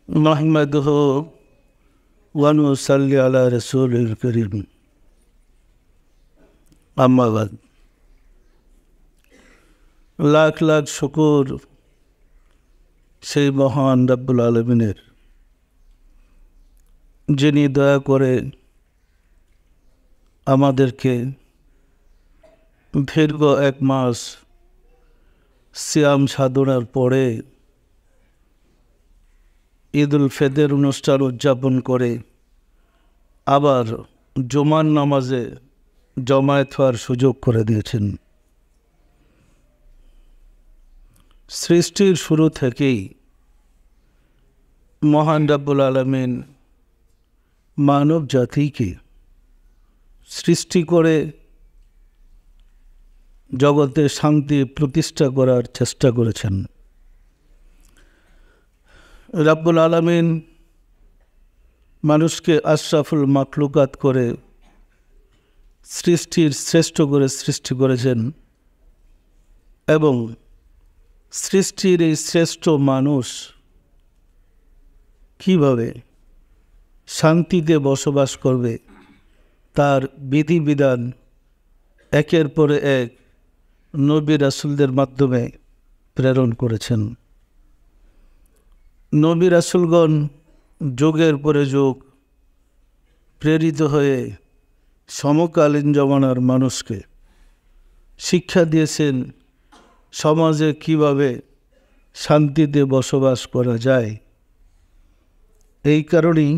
نحمده ونصلي على رسوله الكريم أما بعد লাখ লাখ শুকর সেই মহান রব্বুল আলামিনের, যিনি দয়া করে আমাদেরকে দীর্ঘ এক মাস সিয়াম সাধনার পরে ঈদুল ফিতর অনুষ্ঠান উদযাপন করে আবার জুমার নামাজে জমায়েত হওয়ার সুযোগ করে দিয়েছেন। সৃষ্টির শুরু থেকেই মহান রব্বুল আলামিন মানব জাতিকে সৃষ্টি করে জগতে শান্তি প্রতিষ্ঠা করার চেষ্টা করেছেন। রব্বুল আলামিন মানুষকে আশরাফুল মাখলুকাত করে সৃষ্টির শ্রেষ্ঠ করে সৃষ্টি করেছেন এবং সৃষ্টির এই শ্রেষ্ঠ মানুষ কিভাবে শান্তিতে বসবাস করবে তার বিধিবিধান একের পরে এক নবী রাসূলদের মাধ্যমে প্রেরণ করেছেন। নবী রাসূলগণ যুগের পরে যুগ প্রেরিত হয়ে সমকালীন জমানার মানুষকে শিক্ষা দিয়েছেন সমাজে কিভাবে শান্তিতে বসবাস করা যায়। এই কারণেই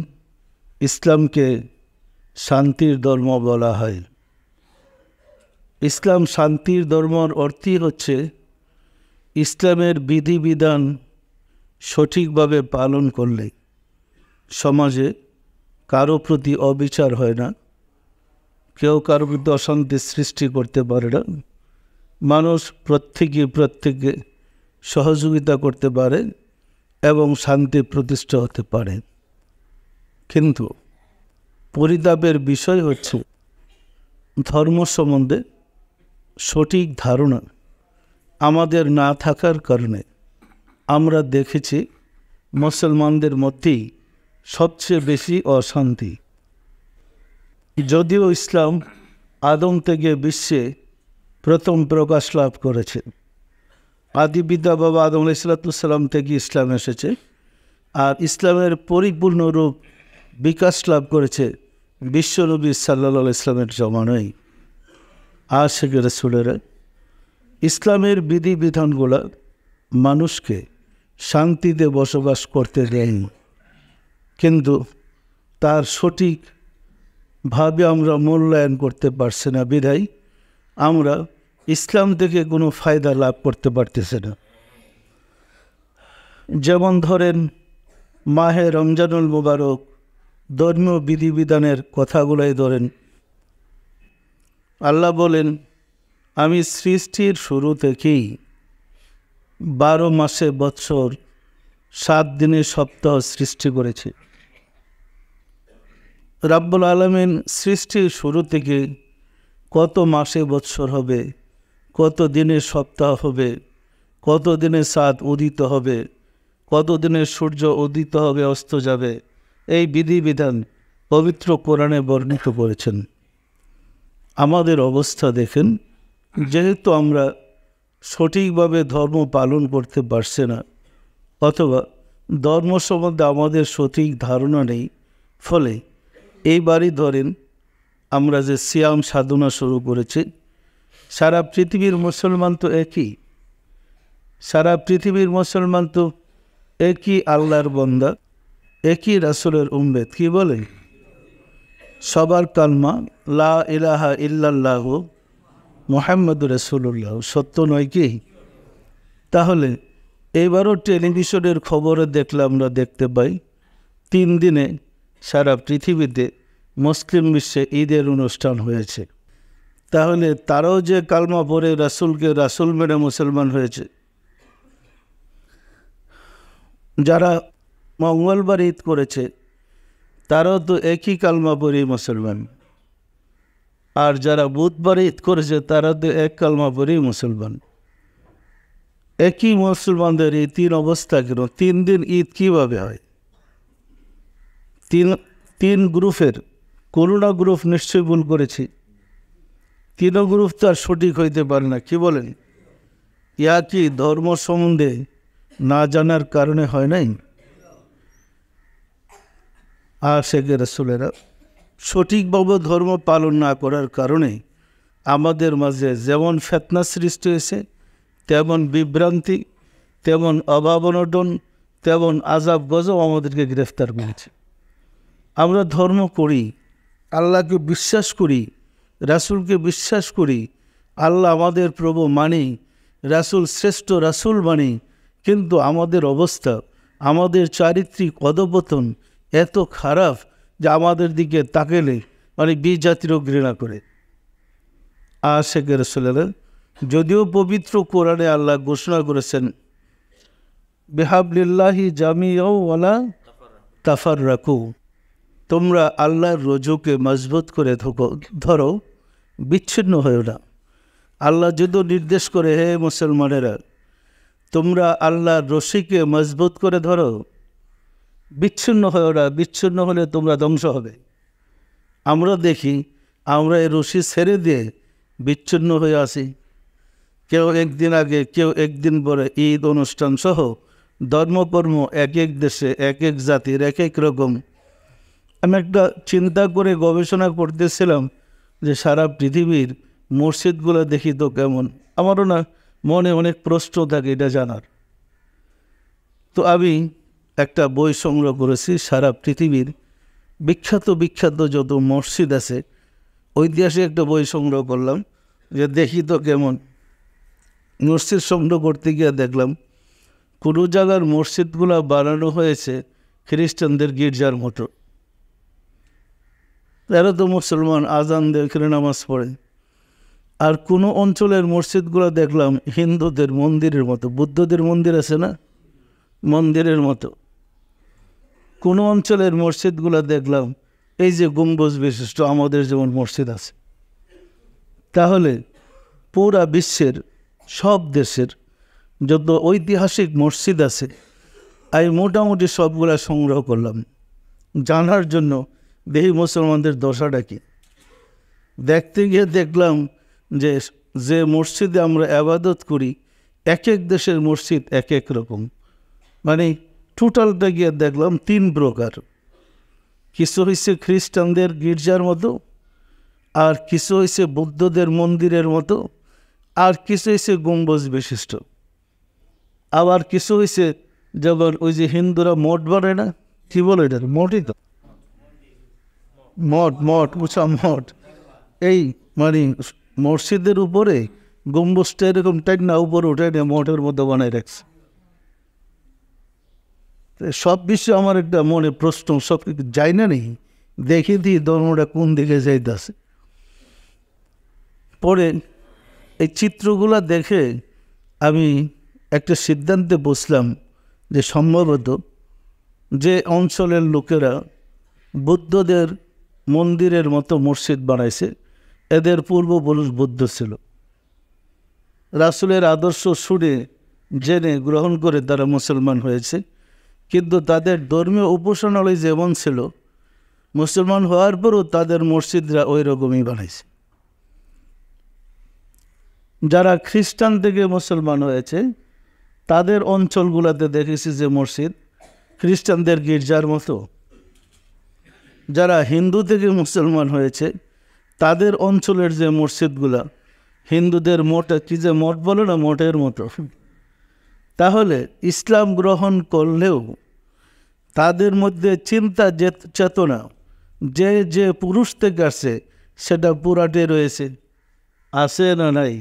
ইসলামকে শান্তির ধর্ম বলা হয়। ইসলাম শান্তির ধর্মর অর্থই হচ্ছে ইসলামের বিধিবিধান সঠিকভাবে পালন করলে সমাজে কারো প্রতি অবিচার হয় না, কেউ কারো প্রতি অশান্তি সৃষ্টি করতে পারে না, মানুষ প্রত্যেকে সহযোগিতা করতে পারে এবং শান্তি প্রতিষ্ঠা হতে পারে। কিন্তু পরিতাপের বিষয় হচ্ছে ধর্ম সম্বন্ধে সঠিক ধারণা আমাদের না থাকার কারণে আমরা দেখেছি মুসলমানদের মধ্যেই সবচেয়ে বেশি অশান্তি। যদিও ইসলাম আদম থেকে বিশ্বে প্রথম প্রকাশ লাভ করেছে, আদি পিতা বাবা আদম আলাইহিসসালাম থেকে ইসলাম এসেছে, আর ইসলামের পরিপূর্ণ রূপ বিকাশ লাভ করেছে বিশ্বনবী সাল্লাল্লাহু আলাইহি ওয়াসাল্লামের জমানায়। আশিক রাসূলেরা ইসলামের বিধিবিধানগুলো মানুষকে শান্তিতে বসবাস করতে দেয়নি, কিন্তু তার সঠিকভাবে আমরা মূল্যায়ন করতে পারছি না বিধায় আমরা ইসলাম থেকে কোনো ফায়দা লাভ করতে পারতেছি না। যেমন ধরেন মাহে রমজানুল মুবারক ধর্মীয় বিধিবিধানের কথাগুলাই ধরেন। আল্লাহ বলেন, আমি সৃষ্টির শুরু থেকেই 12 মাসে বৎসর 7 দিনে সপ্তাহ সৃষ্টি করেছি। রব্বুল আলামিন সৃষ্টির শুরু থেকে কত মাসে বৎসর হবে, কত দিনে সপ্তাহ হবে, কত দিনে চাঁদ উদিত হবে, কত দিনে সূর্য উদিত হবে অস্ত যাবে, এই বিধিবিধান পবিত্র কোরআনে বর্ণিত করেছেন। আমাদের অবস্থা দেখেন, যেহেতু আমরা সঠিকভাবে ধর্ম পালন করতে পারছি না অথবা ধর্ম সম্বন্ধে আমাদের সঠিক ধারণা নেই, ফলে এইবারই ধরেন আমরা যে সিয়াম সাধনা শুরু করেছি, সারা পৃথিবীর মুসলমান তো একই, সারা পৃথিবীর মুসলমান তো একই আল্লাহর বান্দা, একই রাসূলের উম্মত। কি বলে? সবার কালমা লা ইলাহা ইল্লাল্লাহু মুহাম্মাদুর রাসূলুল্লাহ, সত্য নয় কি? তাহলে এবারও টেলিভিশনের খবরে আমরা দেখতে পাই 3 দিনে সারা পৃথিবীতে মুসলিম বিশ্বে ঈদের অনুষ্ঠান হয়েছে। তাহলে তারাও যে কালমা পড়ে রাসূলকে রাসূল মেনে মুসলমান হয়েছে, যারা মঙ্গলবার ঈদ করেছে তারাও তো একই কালমা পড়েই মুসলমান, আর যারা বুধবার ঈদ করেছে তারা তো এক কালমা পড়েই মুসলমান। একই মুসলমানদের এই 3 অবস্থা কেন? 3 দিন ঈদ কীভাবে হয়? তিন তিন গ্রুপের কোনো না গ্রুপ নিশ্চয়ই ভুল করেছি, তিনও গ্রুপ তো আর সঠিক হইতে পারে না। কি বলেন? ইয়া কি ধর্ম সম্বন্ধে না জানার কারণে হয় নাই? আশিকে রাসূলেরা সঠিকভাবে ধর্ম পালন না করার কারণে আমাদের মাঝে যেমন ফিতনা সৃষ্টি হয়েছে, তেমন বিভ্রান্তি, তেমন অভাব অনটন, তেমন আযাব গজব আমাদেরকে গ্রেফতার করেছে। আমরা ধর্ম করি, আল্লাহকে বিশ্বাস করি, রাসূলকে বিশ্বাস করি, আল্লাহ আমাদের প্রভু মানি, রাসূল শ্রেষ্ঠ রাসূল মানি, কিন্তু আমাদের অবস্থা, আমাদের চারিত্রিক অধঃপতন এত খারাপ যে আমাদের দিকে তাকালে বিজাতিরও ঘৃণা করে। আশিকে রাসূলেরা যদিও পবিত্র কোরআনে আল্লাহ ঘোষণা করেছেন বিহাবলিল্লাহি জামিআও ওয়ালা তাফাররাকু, তোমরা আল্লাহর রজ্জুকে মজবুত করে ধরো, বিচ্ছিন্ন হয়েও না। আল্লাহ যদি নির্দেশ করে, হে মুসলমানেরা তোমরা আল্লাহর রশিকে মজবুত করে ধরো, বিচ্ছিন্ন হয়েও না, বিচ্ছিন্ন হলে তোমরা ধ্বংস হবে। আমরা দেখি আমরা এই রশি ছেড়ে দিয়ে বিচ্ছিন্ন হয়ে আসি। কেউ একদিন আগে, কেউ একদিন পরে, ঈদ অনুষ্ঠান সহ ধর্মকর্ম এক এক দেশে এক এক জাতির এক এক রকম। আমি একটা চিন্তা করে গবেষণা করতেছিলাম যে সারা পৃথিবীর মসজিদগুলো দেখি তো কেমন। আমারও না মনে অনেক প্রশ্ন থাকে এটা জানার। তো আমি একটা বই সংগ্রহ করেছি, সারা পৃথিবীর বিখ্যাত বিখ্যাত যত মসজিদ আছে ঐতিহাসিক একটা বই সংগ্রহ করলাম যে দেখি তো কেমন। মসজিদ সংগ্রহ করতে গিয়ে দেখলাম কোনো জায়গার মসজিদগুলো বানানো হয়েছে খ্রিস্টানদের গির্জার মতো। এরা তো মুসলমান, আজান দিয়ে এখানে নামাজ পড়ে। আর কোনো অঞ্চলের মসজিদগুলো দেখলাম হিন্দুদের মন্দিরের মতো, বুদ্ধদের মন্দির আছে না, মন্দিরের মতো। কোনো অঞ্চলের মসজিদগুলো দেখলাম এই যে গম্বুজ বিশিষ্ট আমাদের যেমন মসজিদ আছে। তাহলে পুরা বিশ্বের সব দেশের যত ঐতিহাসিক মসজিদ আছে আমি মোটামুটি সবগুলা সংগ্রহ করলাম জানার জন্য দেখি মুসলমানদের দশাটা কি। দেখতে গিয়ে দেখলাম যে যে মসজিদে আমরা ইবাদত করি এক এক দেশের মসজিদ এক এক রকম। টোটালটা গিয়ে দেখলাম তিন প্রকার। কিছু হয়েছে খ্রিস্টানদের গির্জার মতো, আর কিছু হয়েছে বৌদ্ধদের মন্দিরের মতো, আর কিছু হয়েছে গম্বুজ বিশিষ্ট, আবার কিছু হয়েছে যেমন ওই যে হিন্দুরা মঠ বানায় না, কি বলে এটা, মঠই তো, মঠ উঁচা মঠ। এই মসজিদের উপরে গম্বুজটা এরকম টাইট না, উপরে উঠে নিয়ে মঠের মধ্যে বানায় রাখছে। সব বিষয়ে আমার একটা মনে প্রশ্ন, সব কিছু যাই না নেই, দেখে দিই ধর্মটা কোন দিকে যাইতেছে। পরে এই চিত্রগুলো দেখে আমি একটা সিদ্ধান্তে বসলাম যে সম্ভবত যে অঞ্চলের লোকেরা বুদ্ধদের মন্দিরের মতো মসজিদ বানাইছে এদের পূর্বপুরুষ বুদ্ধ ছিল। রাসূলের আদর্শ শুনে জেনে গ্রহণ করে তারা মুসলমান হয়েছে, কিন্তু তাদের ধর্মীয় উপাসনালয় যেমন ছিল মুসলমান হওয়ার পরও তাদের মসজিদরা ওই রকমই বানাইছে। যারা খ্রিস্টান থেকে মুসলমান হয়েছে তাদের অঞ্চলগুলোতে দেখেছি যে মসজিদ খ্রিস্টানদের গির্জার মতো। যারা হিন্দু থেকে মুসলমান হয়েছে তাদের অঞ্চলের যে মসজিদগুলা হিন্দুদের মঠ, কি যে মঠ বলে না, মঠের মতো। তাহলে ইসলাম গ্রহণ করলেও তাদের মধ্যে চিন্তা চেতনা যে যে পুরুষ থেকে আসে সেটা পুরাটে রয়েছে, আছে না নাই?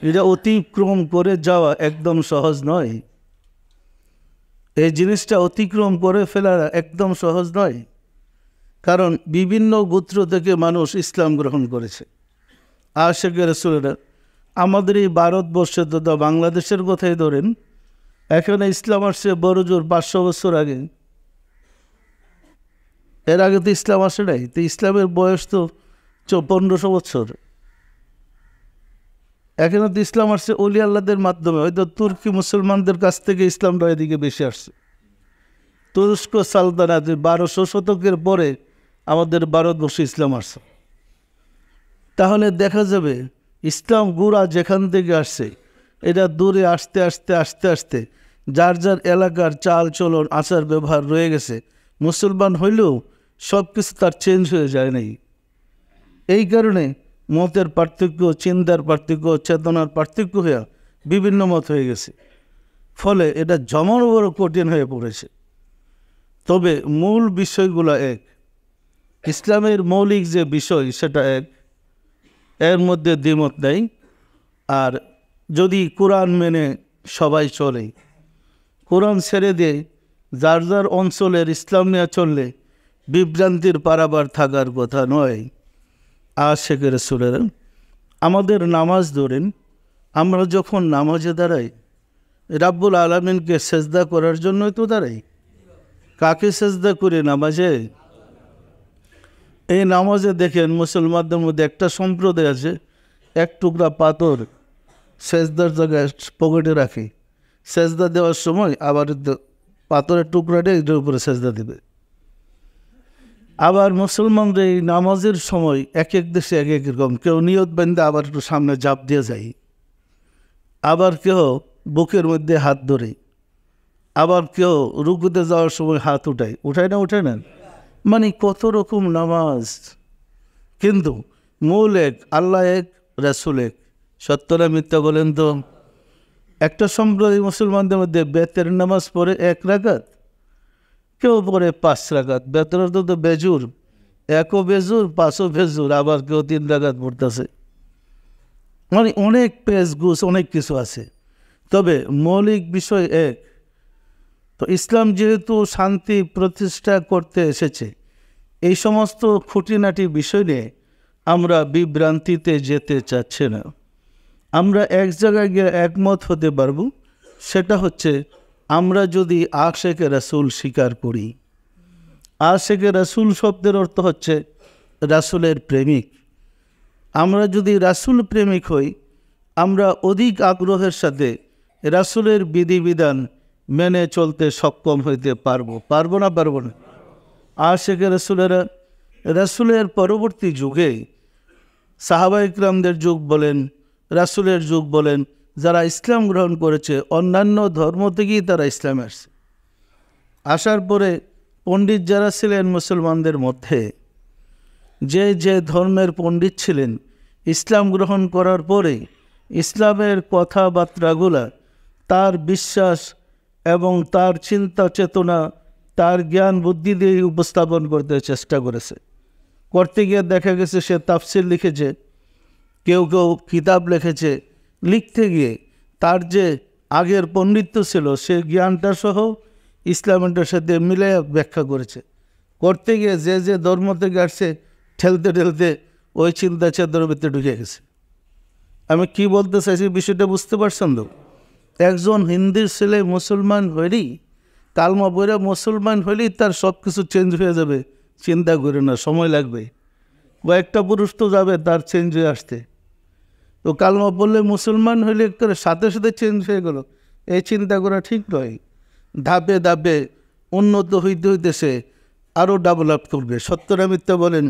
এটা অতিক্রম করে যাওয়া একদম সহজ নয়। এই জিনিসটা অতিক্রম করে ফেলা একদম সহজ নয়, কারণ বিভিন্ন গোত্র থেকে মানুষ ইসলাম গ্রহণ করেছে। আশিকে রাসূলেরা আমাদের এই ভারতবর্ষে তো বাংলাদেশের কথাই ধরেন, এখানে ইসলাম আসছে বড় জোর 500 বছর আগে। এর আগে তো ইসলাম আসে নাই। তো ইসলামের বয়স তো 1500 বছর। এখানে তো ইসলাম আসছে অলি আল্লাহদের মাধ্যমে, হয়তো তুর্কি মুসলমানদের কাছ থেকে ইসলামটা এদিকে বেশি আসছে। তুরস্ক সালতানাত 1200 শতকের পরে আমাদের ভারতবর্ষে ইসলাম আসছে। তাহলে দেখা যাবে ইসলাম গুড়া যেখান থেকে আসছে এটা দূরে আস্তে আস্তে আস্তে আস্তে যার যার এলাকার চাল চলন আচার ব্যবহার রয়ে গেছে। মুসলমান হইলেও সব কিছু তার চেঞ্জ হয়ে যায় নাই। এই কারণে মতের পার্থক্য, চিন্তার পার্থক্য, চেতনার পার্থক্য হয়ে বিভিন্ন মত হয়ে গেছে। ফলে এটা জমানো বড় কঠিন হয়ে পড়েছে। তবে মূল বিষয়গুলো এক, ইসলামের মৌলিক যে বিষয় সেটা এক, এর মধ্যে দ্বিমত নেই। আর যদি কোরআন মেনে সবাই চলে, কোরআন ছেড়ে দিয়ে যার যার অঞ্চলের ইসলাম নিয়ে চললে বিভ্রান্তির পারাবার থাকার কথা নয়। আশিক রাসূলের আমাদের নামাজ ধরেন, আমরা যখন নামাজে দাঁড়াই রাব্বুল আলামিনকে সেজদা করার জন্যই তো দাঁড়াই। কাকে সেজদা করে? নামাজে। এই নামাজে দেখেন মুসলমানদের মধ্যে একটা সম্প্রদায় আছে, এক টুকরা পাথর সেজদার জায়গায় পকেটে রাখে, সেজদা দেওয়ার সময় আবার পাথরের টুকরাটা এটার উপরে সেজদা দেবে। আবার মুসলমানদের এই নামাজের সময় এক এক দেশে এক এক রকম, কেউ নিয়ত বেঁধে আবার একটু সামনে জাপ দিয়ে যায়, আবার কেউ বুকের মধ্যে হাত ধরে, আবার কেউ রুকুতে যাওয়ার সময় হাত উঠায় না। মানে কত রকম নামাজ। কিন্তু মূল এক, আল্লাহ এক, রাসূল এক। সত্য না মিথ্যা বলেন তো? একটা সম্প্রদায় মুসলমানদের মধ্যে বেতের নামাজ পড়ে 1 রাকাত, কেউ পড়ে 5 রাকাত। বেতের তো বেজুর, 1ও বেজুর 5ও বেজুর, আবার কেউ 3 রাকাত পড়তেছে। মানে অনেক পেজ গুছ, অনেক কিছু আছে। তবে মৌলিক বিষয় এক। তো ইসলাম যেহেতু শান্তি প্রতিষ্ঠা করতে এসেছে, এই সমস্ত খুঁটিনাটি বিষয় নিয়ে আমরা বিভ্রান্তিতে যেতে চাচ্ছি না। আমরা এক জায়গায় গিয়ে একমত হতে পারবো, সেটা হচ্ছে আমরা যদি আশিকে রাসূল স্বীকার করি। আশিকে রাসূল শব্দের অর্থ হচ্ছে রাসূলের প্রেমিক। আমরা যদি রাসূল প্রেমিক হই, আমরা অধিক আগ্রহের সাথে রাসূলের বিধিবিধান মেনে চলতে সক্ষম হইতে পারবো না? আশিকে রাসূলেরা, রাসূলের পরবর্তী যুগে সাহাবা ইকরামদের যুগ বলেন, রাসূলের যুগ বলেন, যারা ইসলাম গ্রহণ করেছে অন্যান্য ধর্ম থেকেই তারা ইসলামে আসছে। আসার পরে পণ্ডিত যারা ছিলেন মুসলমানদের মধ্যে, যে যে ধর্মের পণ্ডিত ছিলেন, ইসলাম গ্রহণ করার পরে ইসলামের কথাবার্তাগুলা তার বিশ্বাস এবং তার চিন্তা চেতনা, তার জ্ঞান বুদ্ধি দিয়ে উপস্থাপন করতে চেষ্টা করেছে। করতে গিয়ে দেখা গেছে সে তাফসির লিখেছে, কেউ কেউ কিতাব লিখেছে। লিখতে গিয়ে তার যে আগের পণ্ডিত্য ছিল সে জ্ঞানটা সহ ইসলামের সাথে মিলে ব্যাখ্যা করেছে। করতে গিয়ে যে যে ধর্ম থেকে আসছে ঠেলতে ঠেলতে ওই চিন্তা চেতনার ভিতরে ঢুকে গেছে। আমি কি বলতে চাইছি বিষয়টা বুঝতে পারছেন তো? একজন হিন্দুর ছেলে মুসলমান হইলেই, কালমা পড়ে মুসলমান হইলেই তার সব কিছু চেঞ্জ হয়ে যাবে, চিন্তা করে না, সময় লাগবে। কয়েকটা পুরুষ তো যাবে তার চেঞ্জ হয়ে আসতে। তো কালমা পড়লে মুসলমান হইলে সাথে সাথে চেঞ্জ হয়ে গেল, এই চিন্তা করা ঠিক নয়। ধাপে ধাপে উন্নত হইতে হইতেছে, আরও ডেভেলপ করবে। সত্যটা মিথ্যা বলেন?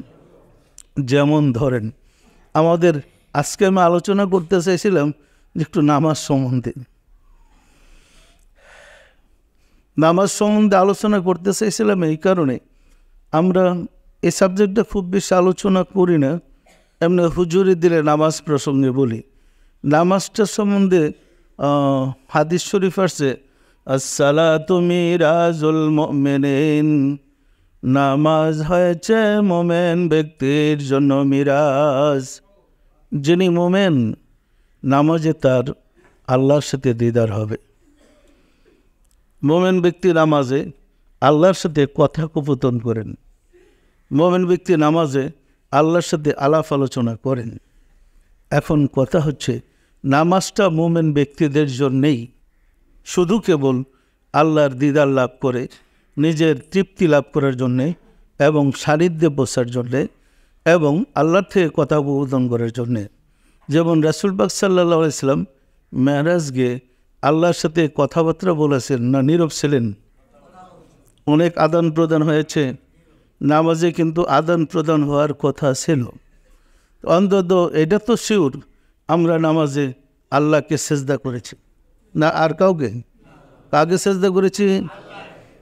যেমন ধরেন আমাদের আজকে আমি আলোচনা করতে চাইছিলাম যে একটু নামাজ সম্বন্ধে আলোচনা করতে চাইছিলাম এই কারণে, আমরা এই সাবজেক্টটা খুব বেশি আলোচনা করি না, এমনি হুজুরি দিলে নামাজ প্রসঙ্গে বলি। নামাজটার সম্বন্ধে হাদিস শরীফ আসছে, আসসালাতু মিরাজুল মুমিনিন, নামাজ হয়েছে মোমেন ব্যক্তির জন্য মিরাজ। যিনি মোমেন, নামাজে তার আল্লাহর সাথে দিদার হবে। মোমেন ব্যক্তি নামাজে আল্লাহর সাথে কথা কথোপকথন করেন, মোমেন ব্যক্তি নামাজে আল্লাহর সাথে আলাপ আলোচনা করেন। এখন কথা হচ্ছে নামাজটা মোমেন ব্যক্তিদের জন্যেই, শুধু কেবল আল্লাহর দিদার লাভ করে নিজের তৃপ্তি লাভ করার জন্যে এবং সান্নিধ্যে বসার জন্যে এবং আল্লাহর থেকে কথা কথোপকথন করার জন্যে। যেমন রাসূল পাক সাল্লাল্লাহু আলাইহি ওয়াসাল্লাম মেরাজ গিয়ে আল্লাহর সাথে কথাবার্তা বলেছেন না নীরব ছিলেন? অনেক আদান প্রদান হয়েছে, নামাজে কিন্তু আদান প্রদান হওয়ার কথা ছিল। অন্তত এটা তো শিওর আমরা নামাজে আল্লাহকে সেজদা করেছি, না আর কাউকে? কাকে সেজদা করেছি?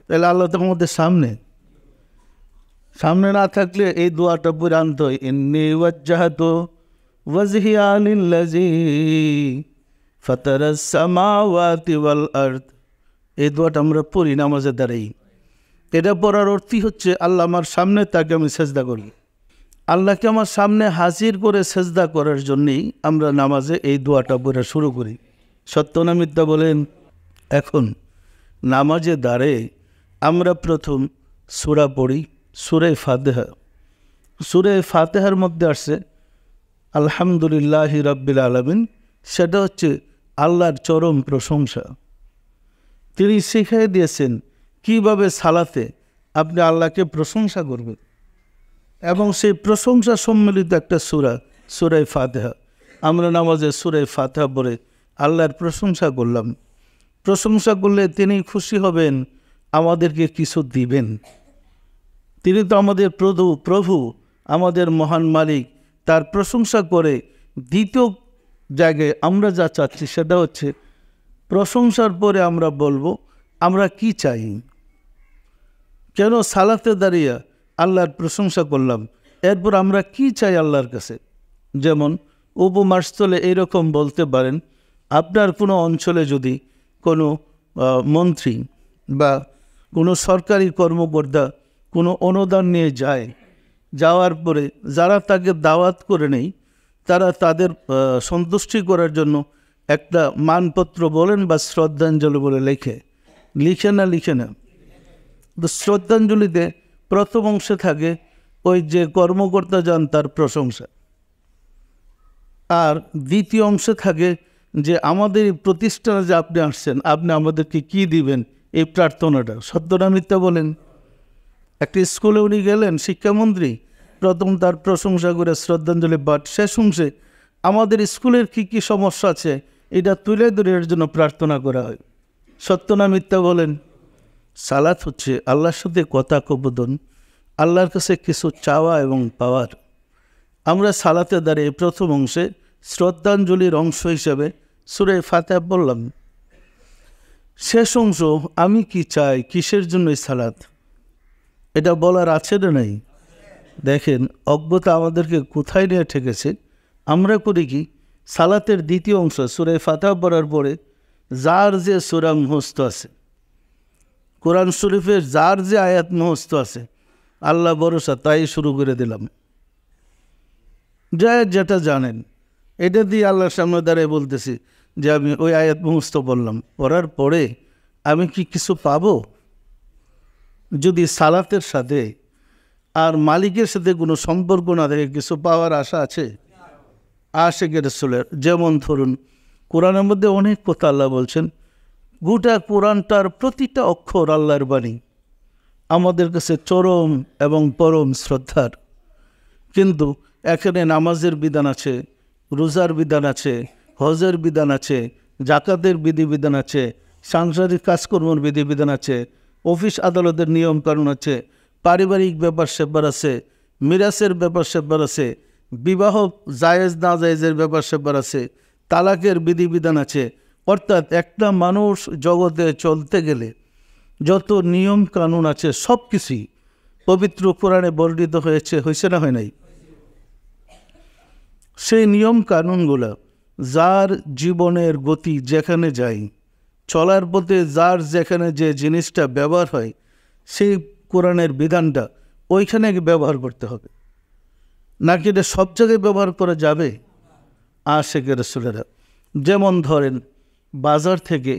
তাহলে আল্লাহ তো আমাদের সামনে। সামনে না থাকলে এই দোয়াটা পড়ে আনতে হয়, ইন্নী ওয়াজ্জাহতু ওয়াজহিয়া লিল্লাযী ফাতারাস সামাওয়াতি ওয়াল আরদ। এই দোয়াটা আমরা পড়ি নামাজে দাঁড়াই। এটা পড়ার অর্থই হচ্ছে আল্লাহ আমার সামনে, তাকে আমি সেজদা করি। আল্লাহকে আমার সামনে হাজির করে সেজদা করার জন্যেই আমরা নামাজে এই দোয়াটা পড়া শুরু করি। সত্য না মিথ্যা বলেন? এখন নামাজে দাঁড়িয়ে আমরা প্রথম সূরা পড়ি, সূরা ফাতিহা। সূরা ফাতিহার মধ্যে আসছে আলহামদুলিল্লাহি রাব্বিল আলামিন। সেটা হচ্ছে আল্লাহর চরম প্রশংসা। তিনি শিখিয়ে দিয়েছেন কিভাবে সালাতে আপনি আল্লাহকে প্রশংসা করবেন, এবং সেই প্রশংসা সম্মিলিত একটা সূরা, সূরা ফাতিহা। আমরা নামাজে সূরা ফাতিহা পড়ে আল্লাহর প্রশংসা করলাম। প্রশংসা করলে তিনি খুশি হবেন, আমাদেরকে কিছু দিবেন। তিনি তো আমাদের প্রভু, আমাদের মহান মালিক। তার প্রশংসা করে দ্বিতীয় জায়গায় আমরা যা চাচ্ছি সেটা হচ্ছে প্রশংসার পরে আমরা বলবো আমরা কি চাই। কেন সালাতে দাঁড়িয়ে আল্লাহর প্রশংসা করলাম, এরপর আমরা কি চাই আল্লাহর কাছে। যেমন উপমাস্থলে এইরকম বলতে পারেন, আপনার কোনো অঞ্চলে যদি কোনো মন্ত্রী বা কোনো সরকারি কর্মকর্তা কোনো অনুদান নিয়ে যায়, যাওয়ার পরে যারা তাকে দাওয়াত করে নেই তারা তাদের সন্তুষ্টি করার জন্য একটা মানপত্র বলেন বা শ্রদ্ধাঞ্জলি বলে লিখে না। তো শ্রদ্ধাঞ্জলিতে প্রথম অংশে থাকে ওই যে কর্মকর্তা যান তার প্রশংসা, আর দ্বিতীয় অংশে থাকে যে আমাদের এই প্রতিষ্ঠানে যে আপনি আসছেন, আপনি আমাদেরকে কি দিবেন, এই প্রার্থনাটা। সত্য না মিথ্যা বলেন? একটি স্কুলে উনি গেলেন, শিক্ষামন্ত্রী, প্রথম তার প্রশংসা করে শ্রদ্ধাঞ্জলি পাঠ, শেষ অংশে আমাদের স্কুলের কি সমস্যা আছে এটা তুলে ধরে এর জন্য প্রার্থনা করা হয়। সত্য না মিথ্যা বলেন? সালাত হচ্ছে আল্লাহর সাথে কথোপকথন, আল্লাহর কাছে কিছু চাওয়া এবং পাওয়ার। আমরা সালাতে দাঁড়িয়ে প্রথম অংশে শ্রদ্ধাঞ্জলির অংশ হিসেবে সূরা ফাতিহা বললাম। শেষ অংশ আমি কি চাই, কিসের জন্য সালাত, এটা বলার আছে না নাই? দেখেন অজ্ঞতা আমাদেরকে কোথায় নিয়ে ঠেকেছে। আমরা করি কি, সালাতের দ্বিতীয় অংশ সূরা ফাতিহা পড়ার পরে যার যে সূরা মুখস্থ আছে, কোরআন শরীফের যার যে আয়াত মুখস্থ আছে, আল্লাহ ভরসা তাই শুরু করে দিলাম। যেটা জানেন এটা দিয়ে আল্লাহর সামনে দাঁড়িয়ে বলতেছি যে আমি ওই আয়াত মুখস্থ বললাম, পড়ার পরে আমি কি কিছু পাবো? যদি সালাতের সাথে আর মালিকের সাথে কোনো সম্পর্ক না থাকে, কিছু পাওয়ার আশা আছে? আশিকের রাসূলের যেমন ধরুন কোরআনের মধ্যে অনেক কথা আল্লাহ বলছেন, গোটা কোরআনটার প্রতিটা অক্ষর আল্লাহর বাণী, আমাদের কাছে চরম এবং পরম শ্রদ্ধার। কিন্তু এখানে নামাজের বিধান আছে, রোজার বিধান আছে, হজের বিধান আছে, জাকাতের বিধিবিধান আছে, সাংসারিক কাজকর্মের বিধিবিধান আছে, অফিস আদালতের নিয়ম কানুন আছে, পারিবারিক ব্যাপার স্যাপার আছে, মিরাসের ব্যাপার স্যাপার আছে, বিবাহ জায়েজ না জায়েজের ব্যাপার স্যাপার আছে, তালাকের বিধিবিধান আছে। অর্থাৎ একটা মানুষ জগতে চলতে গেলে যত নিয়ম কানুন আছে সব কিছুই পবিত্র কোরআনে বর্ণিত হয়েছে না হয় নাই? সেই নিয়ম কানুনগুলো যার জীবনের গতি যেখানে যায়, চলার পথে যার যেখানে যে জিনিসটা ব্যবহার হয়, সেই কোরআনের বিধানটা ওইখানে ব্যবহার করতে হবে, নাকি এটা সব জায়গায় ব্যবহার করা যাবে? আশিকের রাসূলেরা যেমন ধরেন বাজার থেকে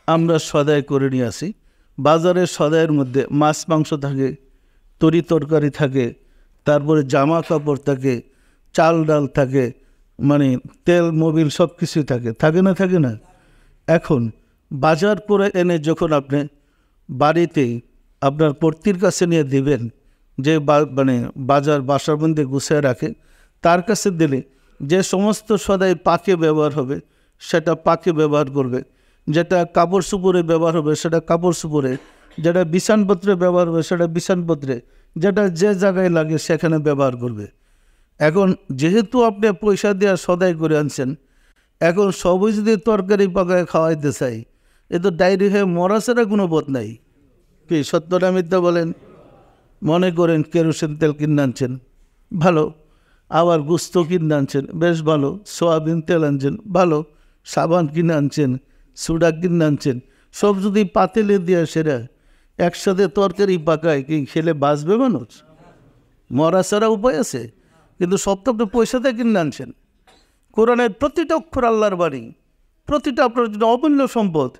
আমরা সদাই করে নিয়ে আসি, বাজারের সদাইয়ের মধ্যে মাছ মাংস থাকে, তরি তরকারি থাকে, তারপরে জামা কাপড় থাকে, চাল ডাল থাকে, মানে তেল মোবিল সব কিছুই থাকে না? এখন বাজার করে এনে যখন আপনি বাড়িতে আপনার কর্ত্রীর কাছে নিয়ে দিবেন, যে বাসার মধ্যে গুছিয়ে রাখে, তার কাছে দিলে যে সমস্ত সদাই পাকে ব্যবহার হবে সেটা পাকে ব্যবহার করবে, যেটা কাপড় চোপড়ে ব্যবহার হবে সেটা কাপড় চোপড়ে, যেটা বিছানপত্রে ব্যবহার হবে সেটা বিছানপত্রে, যেটা যে জায়গায় লাগে সেখানে ব্যবহার করবে। এখন যেহেতু আপনি পয়সা দিয়ে সদাই করে আনছেন, এখন সবই যদি তরকারি পাকায় খাওয়াইতে চাই, এ তো ডায়েরি হয়ে মরা ছাড়া কোনো বোধ নাই। কি সত্যটা মিথ্যা বলেন? মনে করেন কেরোসিন তেল কিনে আনছেন, ভালো, আবার গুস্ত কিনে আনছেন, বেশ ভালো, সয়াবিন তেল আনছেন, ভালো, সাবান কিনে আনছেন, সোডা কিনে আনছেন, সব যদি পাতিলে দিয়ে সেরা একসাথে তরকারি পাকায়, কি খেলে বাঁচবে মানুষ? মরা ছাড়া উপায় আছে? কিন্তু সব তো আপনি পয়সাতে কিনে আনছেন। কোরআনের প্রতিটা অক্ষর আল্লাহর বাণী, প্রতিটা আপনার জন্য অমূল্য সম্পদ।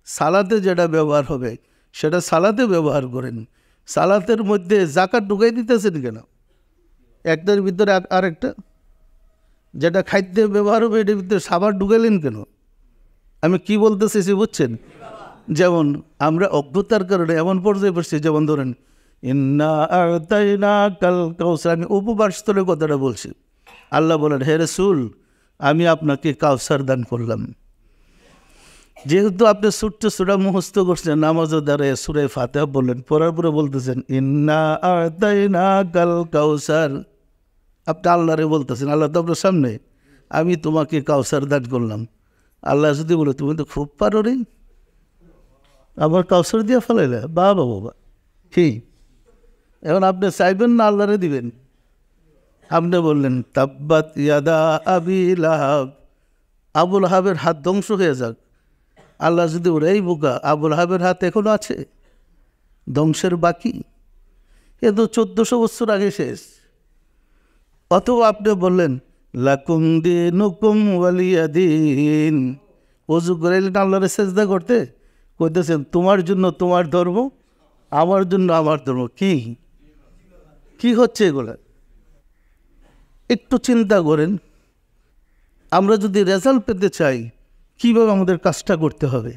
সালাতে যেটা ব্যবহার হবে সেটা সালাতে ব্যবহার করেন। সালাতের মধ্যে জাকাত ঢুকাই দিতেছেন কেন? একটার ভিতরে আরেকটা, যেটা খাদ্যে ব্যবহার হবে এটার ভিতরে সাবান ঢুকালেন কেন? আমি কি বলতে চাইছি বুঝছেন? যেমন আমরা অজ্ঞতার কারণে এমন পর্যায়ে পড়ছি, যেমন ধরেন ইন্না আ'তাইনা কাল কাউসার, আমি উপবাসস্থলে কথাটা বলছি। আল্লাহ বলেন, হে রাসূল, আমি আপনাকে কাউসার দান করলাম। যেহেতু আপনি ছোট্ট সূরা মুখস্থ করছেন, নামাজের দ্বারা সূরা ফাতিহা বললেন, পড়ার পরে বলতেছেন ইন্না আ'তাইনা কাল কাউসার। আপনি আল্লাহরে বলতেছেন, আল্লাহ তো আপনার সামনে, আমি তোমাকে কাউসার দান করলাম। আল্লাহ যদি বলে তুমি তো খুব পারো রে, আবার কাউসার দিয়ে ফেলাইলে, বাবা বাবা, কি এখন আপনি চাইবেন না আল্লাহরে দিবেন? আপনি বললেন তাব্বাত ইয়াদা আবি লাহাব, আবুল হাবের হাত ধ্বংস হয়ে যাক। আল্লাহ যদি বলে, এই বোকা, আবুল হাবের হাত এখনো আছে, ধ্বংসের বাকি, এ তো 1400 বছর আগে শেষ। অথবা আপনি বললেন লাকুম দিনুকুম ওয়ালিয়া দিন, ওযু করে এলেন আল্লাহরে সেজদা করতে, কইতেছেন তোমার জন্য তোমার ধর্ম, আমার জন্য আমার ধর্ম। কি হচ্ছে এগুলা? একটু চিন্তা করেন। আমরা যদি রেজাল্ট পেতে চাই, কীভাবে আমাদের কাজটা করতে হবে?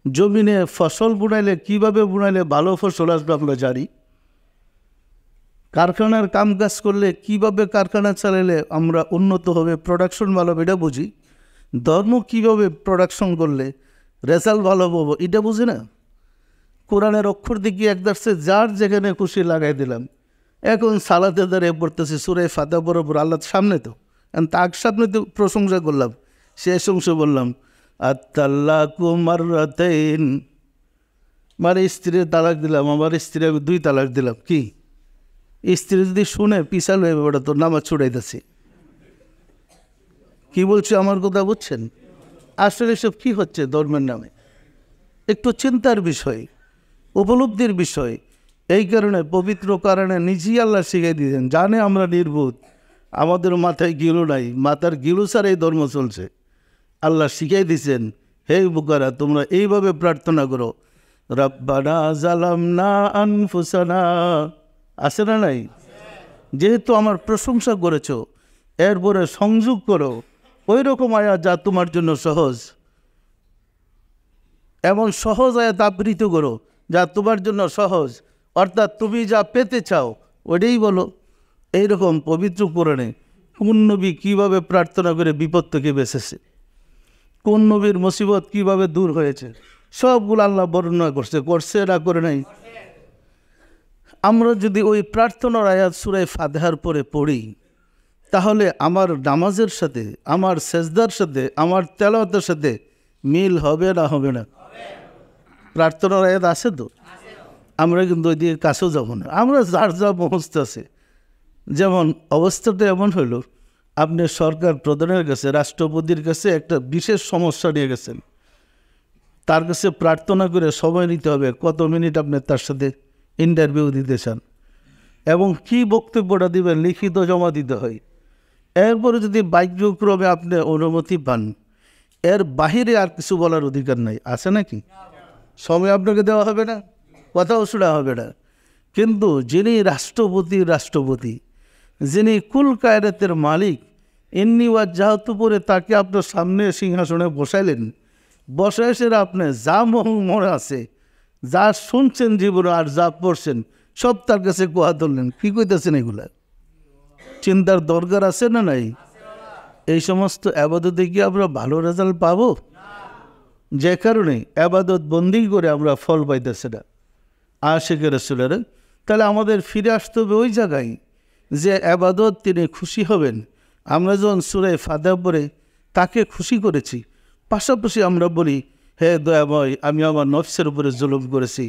জমিনে ফসল বুনাইলে কীভাবে বুনাইলে ভালো ফসল আসবে আমরা জানি। কারখানার কাম কাজ করলে কীভাবে কারখানা চালালে আমরা উন্নত হবে, প্রোডাকশন ভালো হবে, এটা বুঝি। ধর্ম কীভাবে প্রোডাকশন করলে রেজাল্ট ভালো পাবো, এটা বুঝি না। কোরআনের অক্ষর দিকে একদারসে যার যেখানে খুশি লাগাই দিলাম। এখন সালাতে দাঁড়িয়ে পড়তেছি সূরা ফাতিহা বরাবর আল্লাহর সামনে, তো তার সামনে তো প্রশংসা করলাম, শেষ অংশ বললাম আত-তাল্লাকু মাররাতাইন, মানে স্ত্রীর তালাক দিলাম, আমার স্ত্রী আমি 2 তালাক দিলাম। কি স্ত্রী যদি শুনে পিছাল হয়ে ওটা তো নামাজ ছুড়াইতেছি। কি বলছি আমার কথা বুঝছেন? আসলে সব কি হচ্ছে ধর্মের নামে? একটু চিন্তার বিষয়, উপলব্ধির বিষয়। এই কারণে পবিত্র কারণে নিজেই আল্লাহ শিখিয়ে দিয়েছেন, জানে আমরা নির্বোধ, আমাদের মাথায় গিলু নাই, মাথার গিলু ছাড়া এই ধর্ম চলছে। আল্লাহ শিখিয়ে দিয়েছেন, হে বুকারা, তোমরা এইভাবে প্রার্থনা করো, রব্বানা জালামনা আনফুসানা, আছে না নাই? যেহেতু আমার প্রশংসা করেছো, এরপরে সংযোগ করো ওই রকম আয়াত যা তোমার জন্য সহজ, এমন সহজ আয়াত আবৃত করো যা তোমার জন্য সহজ, অর্থাৎ তুমি যা পেতে চাও ওটাই বলো। এইরকম পবিত্র কোরআনে কোন নবী কীভাবে প্রার্থনা করে বিপদ থেকে বেঁচেছে, কোন নবীর মুসিবত কীভাবে দূর হয়েছে, সবগুলো আল্লাহ বর্ণনা করছে না করে নাই? আমরা যদি ওই প্রার্থনার আয়াত সূরা ফাতিহার পরে পড়ি, তাহলে আমার নামাজের সাথে, আমার সেজদার সাথে, আমার তেলাওয়াতের সাথে মিল হবে না হবে না? প্রার্থনার আয়াত আছে তো, আমরা কিন্তু ওই দিকে কাছেও যাব না, আমরা যার যা মুখস্থ আছে। যেমন অবস্থাটা এমন হইল, আপনি সরকার প্রধানের কাছে, রাষ্ট্রপতির কাছে একটা বিশেষ সমস্যা নিয়ে গেছেন, তার কাছে প্রার্থনা করে সময় নিতে হবে কত মিনিট আপনি তার সাথে ইন্টারভিউ দিতে চান, এবং কি বক্তব্যটা দিবেন লিখিত জমা দিতে হয়। এরপরে যদি বাক্যক্রমে আপনি অনুমতি পান, এর বাহিরে আর কিছু বলার অধিকার নাই, আছে নাকি? সময় আপনাকে দেওয়া হবে না, কথাও শোনা হবে না। কিন্তু যিনি রাষ্ট্রপতি, যিনি কুল কায়রাতের মালিক, এমনি ওয়াজ্জাহতু পরে তাকে আপনার সামনে সিংহাসনে বসাইলেন, বসায় সেরা আপনি যা মনে আছে, যা শুনছেন জীবনে আর যা পড়ছেন সব তার কাছে কোয়া ধরলেন। কী কইতেছেন এগুলা? চিন্তার দরকার আছে না নাই? এই সমস্ত আবাদতে কি আমরা ভালো রেজাল্ট পাবো? যে কারণে আবাদত বন্দি করে আমরা ফল পাইতেছি না আশিকের রাসূলের। তাহলে আমাদের ফিরে আসতে হবে ওই জায়গায় যে আবাদত তিনি খুশি হবেন। আমরা যখন সূরা ফাতিহা পড়ে তাকে খুশি করেছি, পাশাপাশি আমরা বলি, হে দয়াময়, আমি আমার নফসের উপরে জুলুম করেছি,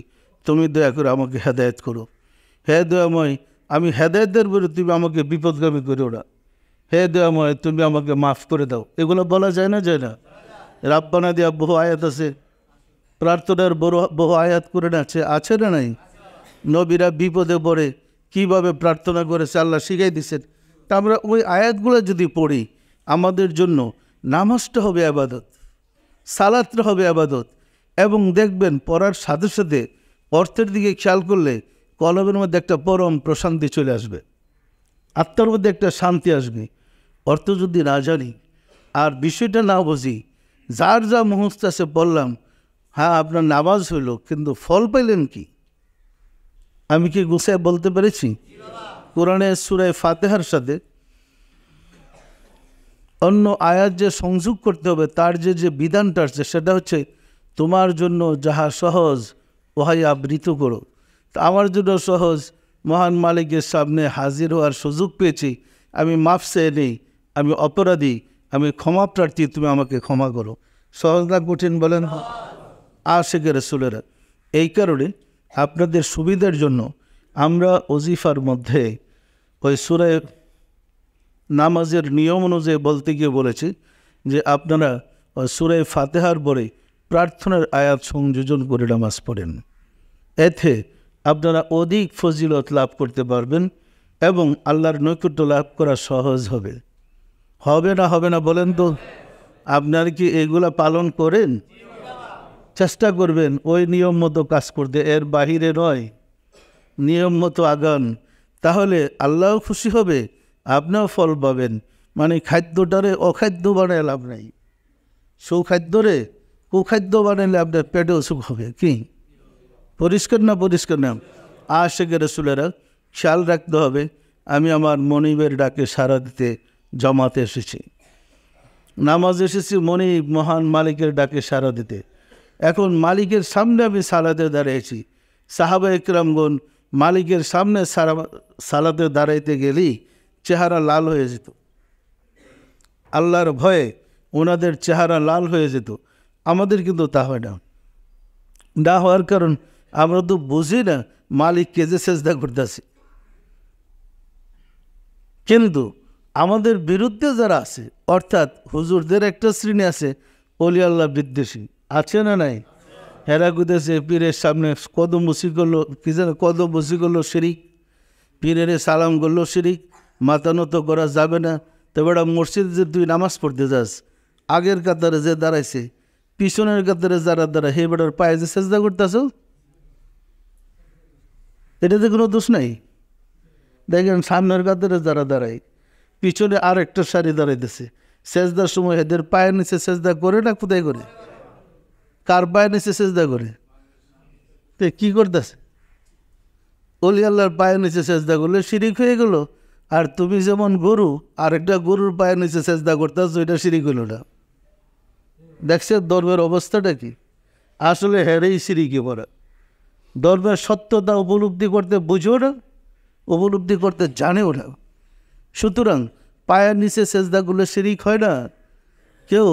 তুমি দয়া করে আমাকে হেদায়েত করো। হে দয়াময়, আমি হেদায়েতের উপরে, তুমি আমাকে বিপদগামী করো না। হে দয়াময়, তুমি আমাকে মাফ করে দাও। এগুলো বলা যায় না, যায় না? রাব্বানা দিয়া বহু আয়াত আছে, প্রার্থনার বহু আয়াত করে আছে না নাই? নবীরা বিপদে পড়ে কীভাবে প্রার্থনা করেছে আল্লাহ শিখাই দিচ্ছেন। তা আমরা ওই আয়াতগুলো যদি পড়ি, আমাদের জন্য নামাজটা হবে আবাদত, সালাতটা হবে আবাদত। এবং দেখবেন পড়ার সাথে সাথে অর্থের দিকে খেয়াল করলে কলবের মধ্যে একটা পরম প্রশান্তি চলে আসবে, আত্মার মধ্যে একটা শান্তি আসবে। অর্থ যদি না জানি আর বিষয়টা না বুঝি, যার যা মুহূর্ত আছে বললাম, হ্যাঁ আপনার নামাজ হইল, কিন্তু ফল পাইলেন কি? আমি কি গুছায় বলতে পেরেছি? কোরআনে সূরা ফাতিহার সাথে অন্য আয়াত যে সংযোগ করতে হবে, তার যে বিধানটা আছে সেটা হচ্ছে, তোমার জন্য যাহা সহজ ওহাই আবৃত করো। তা আমার জন্য সহজ, মহান মালিকের সামনে হাজির হওয়ার সুযোগ পেয়েছি, আমি মাফ চেয়ে নেই, আমি অপরাধী, আমি ক্ষমা প্রার্থী, তুমি আমাকে ক্ষমা করো। সহজ না কঠিন বলেন? আশিকের রাসূলেরা। এই কারণে আপনাদের সুবিধার জন্য আমরা ওজিফার মধ্যে ওই সূরা নামাজের নিয়ম অনুযায়ী বলতে গিয়ে বলেছি যে আপনারা সূরা ফাতিহার পরে প্রার্থনার আয়াত সংযোজন করে নামাজ পড়েন। এতে আপনারা অধিক ফজিলত লাভ করতে পারবেন এবং আল্লাহর নৈকট্য লাভ করা সহজ হবে। হবে না হবে না বলেন তো? আপনারা কি এগুলা পালন করেন? চেষ্টা করবেন ওই নিয়ম মতো কাজ করতে, এর বাহিরে নয়। নিয়ম মতো আগান, তাহলে আল্লাহও খুশি হবে, আপনিও ফল পাবেন। মানে খাদ্যটারে অখাদ্য বানায় লাভ নাই, সুখাদ্যরে কুখাদ্য বানাইলে আপনার পেটেও সুখ হবে। কি পরিষ্কার না? পরিষ্কার না? আশিকের রাসূলেরা খেয়াল রাখতে হবে। আমি আমার মনিবের ডাকে সাড়া দিতে জমাতে এসেছি, নামাজ এসেছি মনিব মহান মালিকের ডাকে সাড়া দিতে। এখন মালিকের সামনে আমি সালাতে দাঁড়িয়েছি। সাহাবা ইকরামগণ মালিকের সামনে সালাতে দাঁড়াইতে গেলেই চেহারা লাল হয়ে যেত, আল্লাহর ভয়ে ওনাদের চেহারা লাল হয়ে যেত। আমাদের কিন্তু তা হয় না। না হওয়ার কারণ আমরা তো বুঝি না মালিককে যে সেজদা করতেছি। কিন্তু আমাদের বিরুদ্ধে যারা আছে, অর্থাৎ হুজুরদের একটা শ্রেণী আছে অলি আল্লাহ বিদ্বেষী, আছে না নাই? হেরা কুদেছে পীরের সামনে কদম বসি করলো, কি যেন কদম বসি করলো শিরিক, পীরের সালাম করলো শিরিক, মাথা নত করা যাবে না। তবে এটা মসজিদে যে তুই নামাজ পড়তে যাস, আগের কাতারে যে দাঁড়াইছে, পিছনের কাতারে যারা দাঁড়ায়, হে বেটার পায়ে যে সেজদা করতেছ, এটাতে কোনো দোষ নাই। দেখেন সামনের কাতারে যারা দাঁড়ায়, পিছনে আর একটা সারি দাঁড়াইতেছে, সেজদার সময় এদের পায়ের নিচে সেজদা করে না কোথায় করে? কার পায়ের নিচে সেজদা করে? তো কী করতেছে? অলি আল্লাহর পায়ের নিচে সেজদা করলে শিরিক হয়ে গেল। আর তুমি যেমন গরু, আরেকটা গরুর পায়ের নিচে সেজদা করতেছ, এটা শিরিক হলো না। দেখছে ধর্মের অবস্থাটা কি? আসলে হেরেই শিরিকে পড়া। ধর্মের সত্যতা উপলব্ধি করতে বুঝেও না, উপলব্ধি করতে জানেও না। সুতরাং পায়ের নিচে সেজদা করলে শিরিক হয় না। কেউ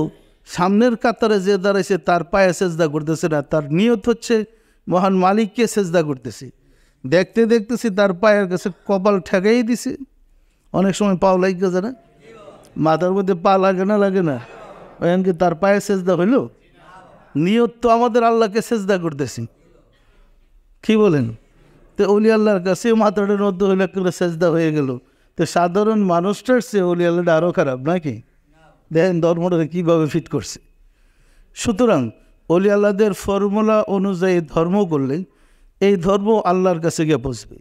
সামনের কাতারে যে দাঁড়াইছে তার পায়ে সেজদা করতেছে না, তার নিয়ত হচ্ছে মহান মালিককে সেজদা করতেছে। দেখতে দেখতেছি তার পায়ের কাছে কপাল ঠেকাই দিছে। অনেক সময় পাও লাগে যায় না, মাথার মধ্যে পা লাগে না, লাগে না, এমনকি তার পায়ে সেজদা হইল। নিয়ত তো আমাদের আল্লাহকে সেজদা করতেছি, কি বলেন? তো অলি আল্লাহর কাছে মাথাটার মধ্যে হইলে একটা সেজদা হয়ে গেল। তো সাধারণ মানুষটার চেয়ে অলি আল্লাহটা আরও খারাপ নাকি? দেখেন ধর্মটা কীভাবে ফিট করছে। সুতরাং অলি আল্লাহদের ফর্মুলা অনুযায়ী ধর্ম করলে এই ধর্ম আল্লাহর কাছে গিয়ে পৌঁছবে।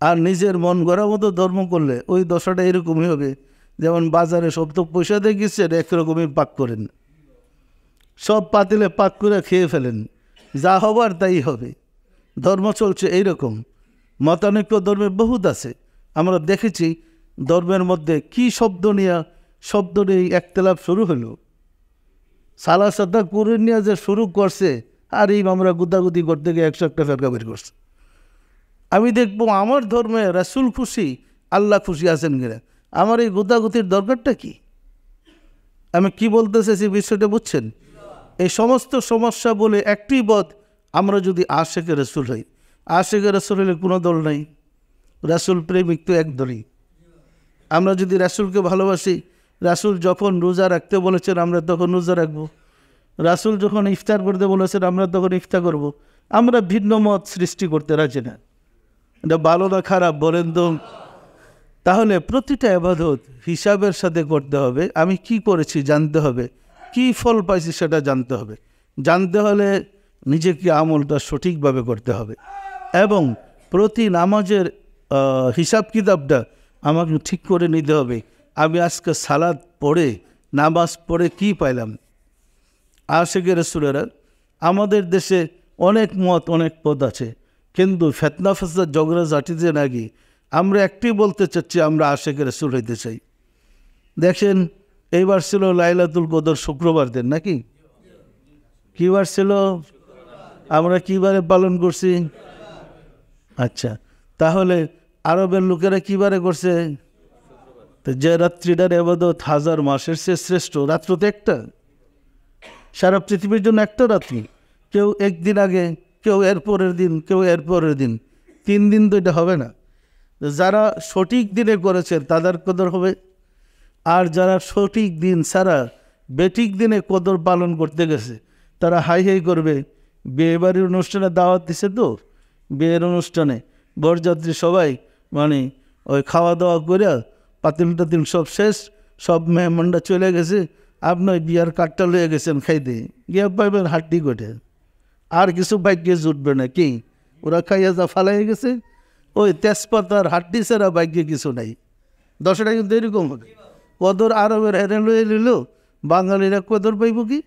আর নিজের মন গড়া মতো ধর্ম করলে ওই দশাটা এরকমই হবে, যেমন বাজারে সব তো পয়সা দিয়ে গেছেন, একরকমই পাক করেন, সব পাতিলে পাক করে খেয়ে ফেলেন, যা হবার তাই হবে। ধর্ম চলছে এইরকম। মতানৈক্য ধর্মে বহুত আছে, আমরা দেখেছি ধর্মের মধ্যে কি শব্দ নিয়ে একতলাপ শুরু হলো। সালা সাদা করে নিয়ে যে শুরু করছে, আর এই আমরা গুদাগুদি করতে গিয়ে 101টা ফেরকা বের করছে। আমি দেখবো আমার ধর্মে রাসূল খুশি, আল্লাহ খুশি আছেন কিনা, আমার এই গুদাগুতির দরকারটা কি? আমি কি বলতে চাইছি বিষয়টা বুঝছেন? এই সমস্ত সমস্যা বলে একটি বোধ, আমরা যদি আশেকে রাসূল হই। আশেকে রাসূল হলে কোনো দল নাই, রাসূল প্রেমিক তো এক দলই। আমরা যদি রাসূলকে ভালোবাসি, রাসূল যখন রোজা রাখতে বলেছেন আমরা তখন রোজা রাখবো, রাসূল যখন ইফতার করতে বলেছেন আমরা তখন ইফতার করব। আমরা ভিন্ন মত সৃষ্টি করতে রাজি না। এটা ভালো না খারাপ বলেন তো? তাহলে প্রতিটা ইবাদত হিসাবের সাথে করতে হবে। আমি কি করেছি জানতে হবে, কি ফল পাইছি সেটা জানতে হবে। জানতে হলে নিজেকে আমলটা সঠিকভাবে করতে হবে, এবং প্রতি নামাজের হিসাব কিতাবটা আমাকে ঠিক করে নিতে হবে। আমি আজকে সালাত পড়ে, নামাজ পড়ে কি পাইলাম? আশেকে রাসূলেরা, আমাদের দেশে অনেক মত, অনেক পদ আছে, কিন্তু ফেতনা ফাসাদ ঝগড়া ঝাঁটিতে নাকি আমরা একটি বলতে চাচ্ছি, আমরা আশেকে রাসূল হইতে চাই। দেখেন, এইবার ছিল লাইলাতুল কদর শুক্রবার দিন নাকি? কী বার ছিল? আমরা কী বারে পালন করছি? আচ্ছা, তাহলে আরবের লোকেরা কী বারে করছে? তো যে রাত্রিটার ইবাদত 1000 মাসের চেয়ে শ্রেষ্ঠ। রাত্র তো একটা, সারা পৃথিবীর জন্য একটা রাত্রি। কেউ একদিন আগে, কেউ এর পরের দিন, কেউ এর পরের দিন, 3 দিন তো এটা হবে না। যারা সঠিক দিনে করেছেন তাদের কদর হবে, আর যারা সঠিক দিন ছাড়া বেঠিক দিনে কদর পালন করতে গেছে তারা হাই হাই করবে। বিয়ে বাড়ির অনুষ্ঠানে দাওয়াত দিছে, তো বিয়ের অনুষ্ঠানে বরযাত্রী সবাই মানে ওই খাওয়া দাওয়া করে পাতিল টাতিল সব শেষ, সব মেহমানরা চলে গেছে, আপনি ওই বিয়ার কাঠটা লয়ে গেছেন খাইতে, গিয়ে পাইবেন হাড্ডি কোটে, আর কিছু ভাগ্যে জুটবে না। কি ওরা খাইয়া যা ফালাই গেছে, ওই তেজপাতার হাড্ডি ছাড়া ভাগ্যে কিছু নাই। 10টা কিন্তু এরকম হবে। কদর আরবের হেরে লয়ে নিল, বাঙালিরা কদর পাইব কি?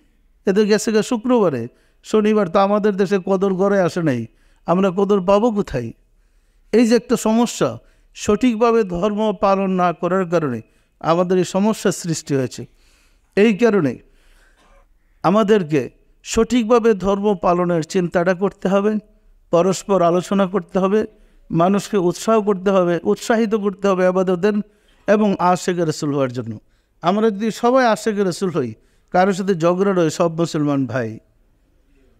এদের গেছে গা শুক্রবারে, শনিবার তো আমাদের দেশে কদর ঘরে আসে নাই, আমরা কদর পাবো কোথায়? এই যে একটা সমস্যা, সঠিকভাবে ধর্ম পালন না করার কারণে আমাদের এই সমস্যার সৃষ্টি হয়েছে। এই কারণে আমাদেরকে সঠিকভাবে ধর্ম পালনের চিন্তাটা করতে হবে, পরস্পর আলোচনা করতে হবে, মানুষকে উৎসাহ করতে হবে, উৎসাহিত করতে হবে ইবাদতের এবং আশেকে রাসূল হওয়ার জন্য। আমরা যদি সবাই আশেকে রাসূল হই, কারোর সাথে ঝগড়া রয়, সব মুসলমান ভাই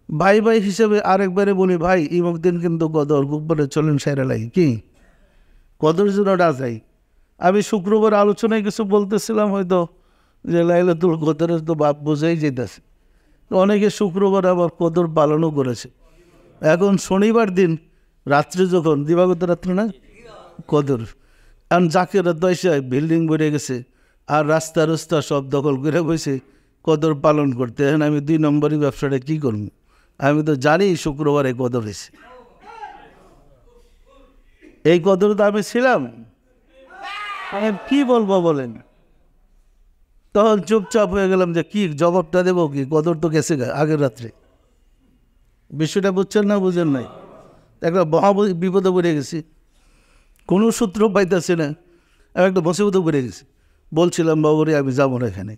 ভাই ভাই হিসেবে আরেকবারে বলি, ভাই ইমুক দিন কিন্তু কদর, গুব্বরে চলেন সেরা লাগে কি কদর জন্য না যাই। আমি শুক্রবার আলোচনায় কিছু বলতেছিলাম, হয়তো যে লাইলাতুল কদরের তো বাপ বোঝাই যেতেছে, অনেকে শুক্রবার আবার কদর পালনও করেছে। এখন শনিবার দিন রাত্রে, যখন দিবাগত রাত্রে না কদর, এখন জাকের দয়সায় বিল্ডিং বেড়ে গেছে, আর রাস্তা রাস্তা সব দখল করে বসে কদর পালন করতে। এখন আমি 2 নম্বরই ব্যবসাটা কী করবো? আমি তো জানি শুক্রবারে কদর হয়েছে, এই কদর তো আমি ছিলাম, আমি কী বলবো বলেন? তখন চুপচাপ হয়ে গেলাম যে কি জবাবটা দেবো, কি কদর তো গেছে আগের রাত্রে। বিষয়টা বুঝছেন না বুঝেন নাই? একটা মহা বিপদে পড়ে গেছি, কোনো সূত্র পাইতেছি না, আমি একটা মুসিবতে পড়ে গেছি। বলছিলাম বাবুরে আমি যাবো না এখানে।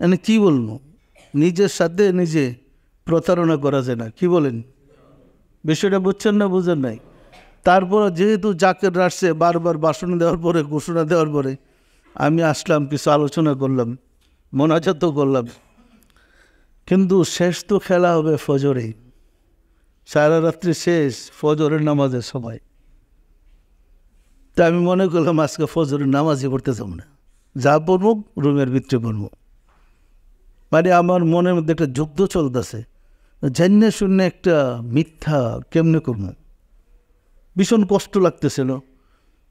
মানে কী বলবো, নিজের সাথে নিজে প্রতারণা করা যায় না, কি বলেন? বিষয়টা বুঝছেন না বুঝেন নাই? তারপর যেহেতু জাকের রাখছে, বারবার ভাষণ দেওয়ার পরে, ঘোষণা দেওয়ার পরে আমি আসলাম, কিছু আলোচনা করলাম, মোনাজাতও করলাম, কিন্তু শেষ তো খেলা হবে ফজরে, সারা রাত্রি শেষ ফজরের নামাজের সময়। তা আমি মনে করলাম আজকে ফজরের নামাজই পড়তে যাব না, যা পড়ব রুমের ভিতরে পড়ব। মানে আমার মনের মধ্যে একটা যুদ্ধ চলতেছে, জান্নে শূন্য একটা মিথ্যা কেমনে করব, ভীষণ কষ্ট লাগতেছিল,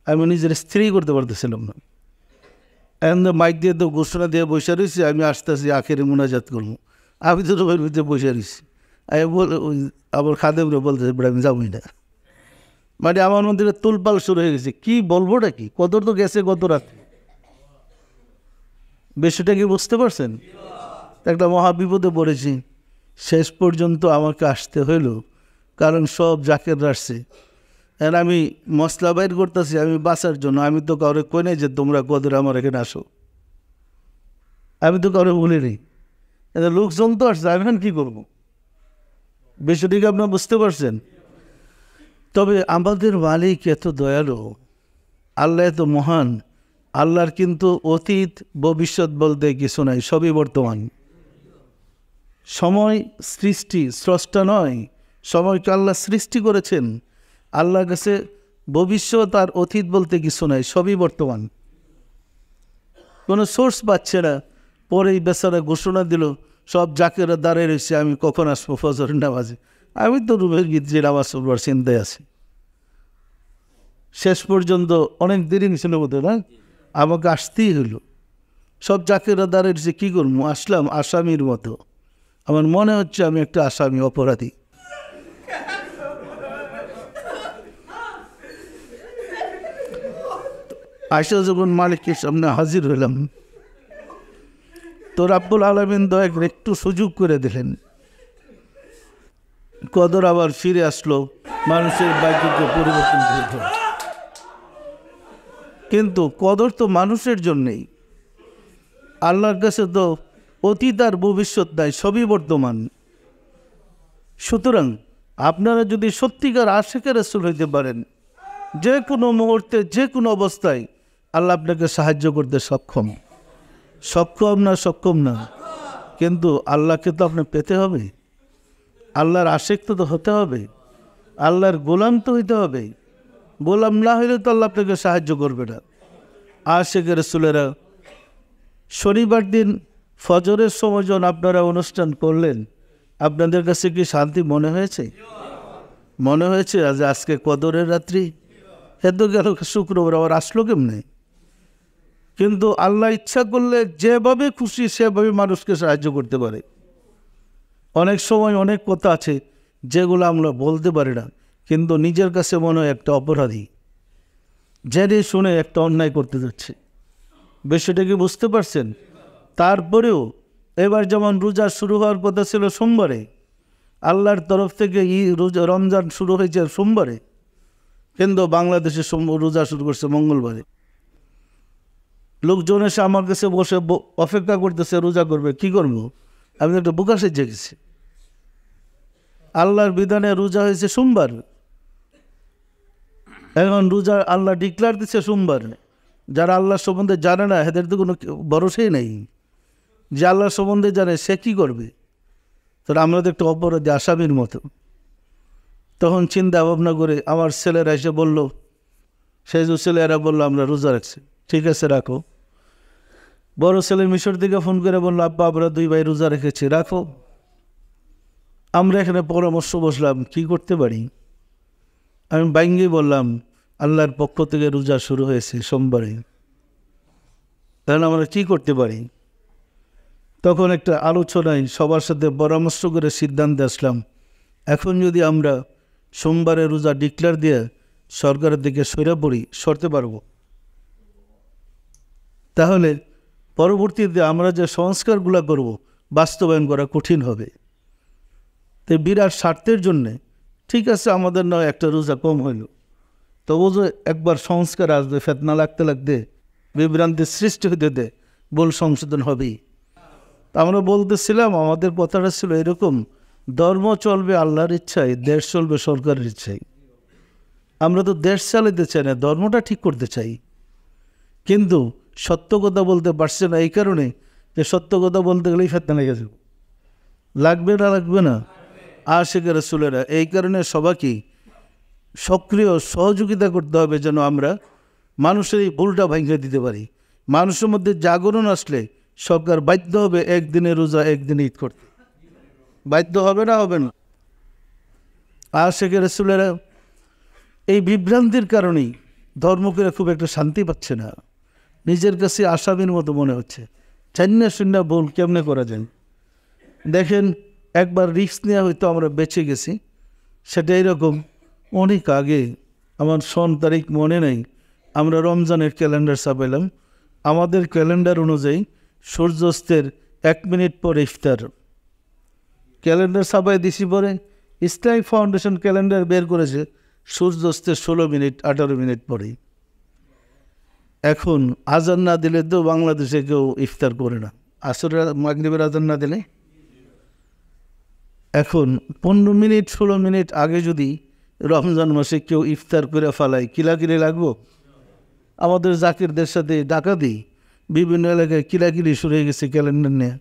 আমি নিজের স্ত্রী করতে পারতেছিলাম না। এখন মাইক দিয়ে তো ঘোষণা দিয়ে বসে রয়েছি, আমি আসতেছি আখেরে মোনাজাত করবো, আমি তো রুমের ভিতরে বসে রয়েছি। আমি আবার খাদেমরে বলতেছে আমি যাবই না। মানে আমার মধ্যে তুলপাল শুরু হয়ে গেছে, কি বলবোটা কি, কদর তো গেছে গত রাতে। বিষয়টা কি বুঝতে পারছেন? একটা মহা বিপদে পড়েছি, শেষ পর্যন্ত আমাকে আসতে হইল, কারণ সব জাকের আসছে। আর আমি মশলা বাইর করতেছি আমি বাঁচার জন্য। আমি তো কাউরে কই নাই যে তোমরা কদরে আমার এখানে আসো, আমি তো কাউরে বলিনি। এটা লোকজন তো আসছে, আমি এখন কী করবো? বিষয়টিকে আপনারা বুঝতে পারছেন? তবে আমাদের মালিক এত দয়ালু, আল্লাহ এত মহান, আল্লাহর কিন্তু অতীত ভবিষ্যৎ বলতে কিছু নাই, সবই বর্তমান। সময় সৃষ্টি, স্রষ্টা নয়, সময়কে আল্লাহ সৃষ্টি করেছেন। আল্লাহর কাছে ভবিষ্যৎ আর অতীত বলতে কিছু নাই, সবই বর্তমান। কোনো সোর্স পাচ্ছে না, পরেই বেচারা ঘোষণা দিল, সব জাকেরা দাঁড়িয়ে রয়েছে, আমি কখন আসবো ফজরের নামাজে। আমি তো রুমের গীত যে নামাজ পড়বার চিন্তায় আছি। শেষ পর্যন্ত অনেক দেরি ছিল বোধহয় না, আমাকে আসতেই হলো। সব জাকেরা দাঁড়িয়ে রয়েছে, কী করবো? আসলাম আসামির মতো। আমার মনে হচ্ছে আমি একটা আসামি, অপরাধী। আয়সা যখন মালিকের সামনে হাজির হইলাম, তো রাব্বুল আলামিন দয়া করে একটু সুযোগ করে দিলেন। কদর আবার ফিরে আসলো, মানুষের ভাগ্যকে পরিবর্তন করে দিল। কিন্তু কদর তো মানুষের জন্যেই, আল্লাহর কাছে তো অতীত আর ভবিষ্যৎ নাই, সবই বর্তমান। সুতরাং আপনারা যদি সত্যিকার আশিকের রাসূল হইতে পারেন, যে কোনো মুহূর্তে যে কোনো অবস্থায় আল্লাহ আপনাকে সাহায্য করতে সক্ষম। সক্ষম না সক্ষম না, কিন্তু আল্লাহকে তো আপনি পেতে হবে, আল্লাহর আশিক তো হতে হবে, আল্লাহর গোলাম তো হইতে হবে। গোলাম না হইলে তো আল্লাহ আপনাকে সাহায্য করবে না। আশিকের রাসূলেরা শনিবার দিন ফজরের সময় যখন আপনারা অনুষ্ঠান করলেন, আপনাদের কাছে কি শান্তি মনে হয়েছে? মনে হয়েছে আজ আজকে কদরের রাত্রি? এত গেল শুক্রবার, আবার আসলো কেমনে? কিন্তু আল্লাহ ইচ্ছা করলে যেভাবে খুশি সেভাবে মানুষকে সাহায্য করতে পারে। অনেক সময় অনেক কথা আছে যেগুলো আমরা বলতে পারি না, কিন্তু নিজের কাছে মনে হয় একটা অপরাধী, জেনে শুনে একটা অন্যায় করতে যাচ্ছে। বিষয়টা কি বুঝতে পারছেন? তারপরেও এবার যেমন রোজা শুরু হওয়ার কথা ছিল সোমবারে, আল্লাহর তরফ থেকে রমজান শুরু হয়েছে সোমবারে, কিন্তু বাংলাদেশে রোজা শুরু করছে মঙ্গলবারে। লোকজন এসে আমার কাছে বসে অপেক্ষা করতেছে রোজা করবে, কি করবো? আমি একটা বোকা সেজে গেছি। আল্লাহর বিধানে রোজা হয়েছে সোমবার, এখন রোজা আল্লাহ ডিক্লার দিচ্ছে সোমবার। যারা আল্লাহ সম্বন্ধে জানে না, এদের তো কোনো ভরসাই নেই। যে আল্লাহ সম্বন্ধে জানে সে কী করবে? তো আমরা তো একটু অপরাধী, আসামির মতো। তখন চিন্তা ভাবনা করে আমার ছেলেরা এসে বলল, সেই যে ছেলেরা বললো আমরা রোজা রাখছি। ঠিক আছে, রাখো। বড় ছেলে মিশর থেকে ফোন করে বললো, আব্বা আমরা দুই ভাই রোজা রেখেছি, রাখো। আমরা এখানে পরামর্শ বসলাম কি করতে পারি। আমি বাইঙ্গি বললাম, আল্লাহর পক্ষ থেকে রোজা শুরু হয়েছে সোমবারে, তাহলে আমরা কী করতে পারি? তখন একটা আলোচনায় সবার সাথে পরামর্শ করে সিদ্ধান্তে আসলাম, এখন যদি আমরা সোমবারে রোজা ডিক্লেয়ার দিয়ে সরকারের দিকে সরতে পারবো, তাহলে পরবর্তীতে আমরা যে সংস্কারগুলো করব বাস্তবায়ন করা কঠিন হবে। তো বিরাট স্বার্থের জন্যে ঠিক আছে, আমাদের নয় একটা রোজা কম হইল, তবু যে একবার সংস্কার আসবে, ফেতনা লাগতে লাগতে বিভ্রান্তির সৃষ্টি হতে ভুল সংশোধন হবেই। আমরা বলতেছিলাম, আমাদের কথাটা ছিল এরকম, ধর্ম চলবে আল্লাহর ইচ্ছায়, দেশ চলবে সরকারের ইচ্ছায়। আমরা তো দেশ চালাতে চাই না, ধর্মটা ঠিক করতে চাই, কিন্তু সত্য কথা বলতে পারছে না এই কারণে যে সত্য কথা বলতে গেলেই ফেতনা লেগে যাবে। লাগবে না লাগবে না আশিকের রাসূলেরা, এই কারণে সবাইকে সক্রিয় সহযোগিতা করতে হবে যেন আমরা মানুষের এই ভুলটা ভাঙিয়ে দিতে পারি। মানুষের মধ্যে জাগরণ আসলে সরকার বাধ্য হবে একদিনে রোজা একদিনে ঈদ করতে, বাধ্য হবে না, হবে না। আশিকের রাসূলেরা এই বিভ্রান্তির কারণেই ধর্মকে খুব একটা শান্তি পাচ্ছে না, নিজের কাছে আসামির মতো মনে হচ্ছে। চান্না শূন্য ভুল কেমনে করা যায়? দেখেন, একবার রিস্ক নেওয়া হয়তো আমরা বেঁচে গেছি, সেটা এরকম অনেক আগে, আমার সন তারিখ মনে নেই, আমরা রমজানের ক্যালেন্ডার ছাপাইলাম। আমাদের ক্যালেন্ডার অনুযায়ী সূর্যাস্তের 1 মিনিট পর ইফতার। ক্যালেন্ডার ছাপাই দিছি, পরে ইসলামিক ফাউন্ডেশন ক্যালেন্ডার বের করেছে সূর্যাস্তের 16 মিনিট 18 মিনিট পরেই। এখন আজান না দিলে তো বাংলাদেশে কেউ ইফতার করে না, আসরের মাগরিবের আজান না দিলে এখন 15 মিনিট 16 মিনিট আগে যদি রমজান মাসে কেউ ইফতার করে ফেলায় কিলাকিলি লাগবো? আমাদের জাকিরদের সাথে ডাকা দিই, বিভিন্ন এলাকায় কিলাকিলি শুরু হয়ে গেছে ক্যালেন্ডার নিয়ে।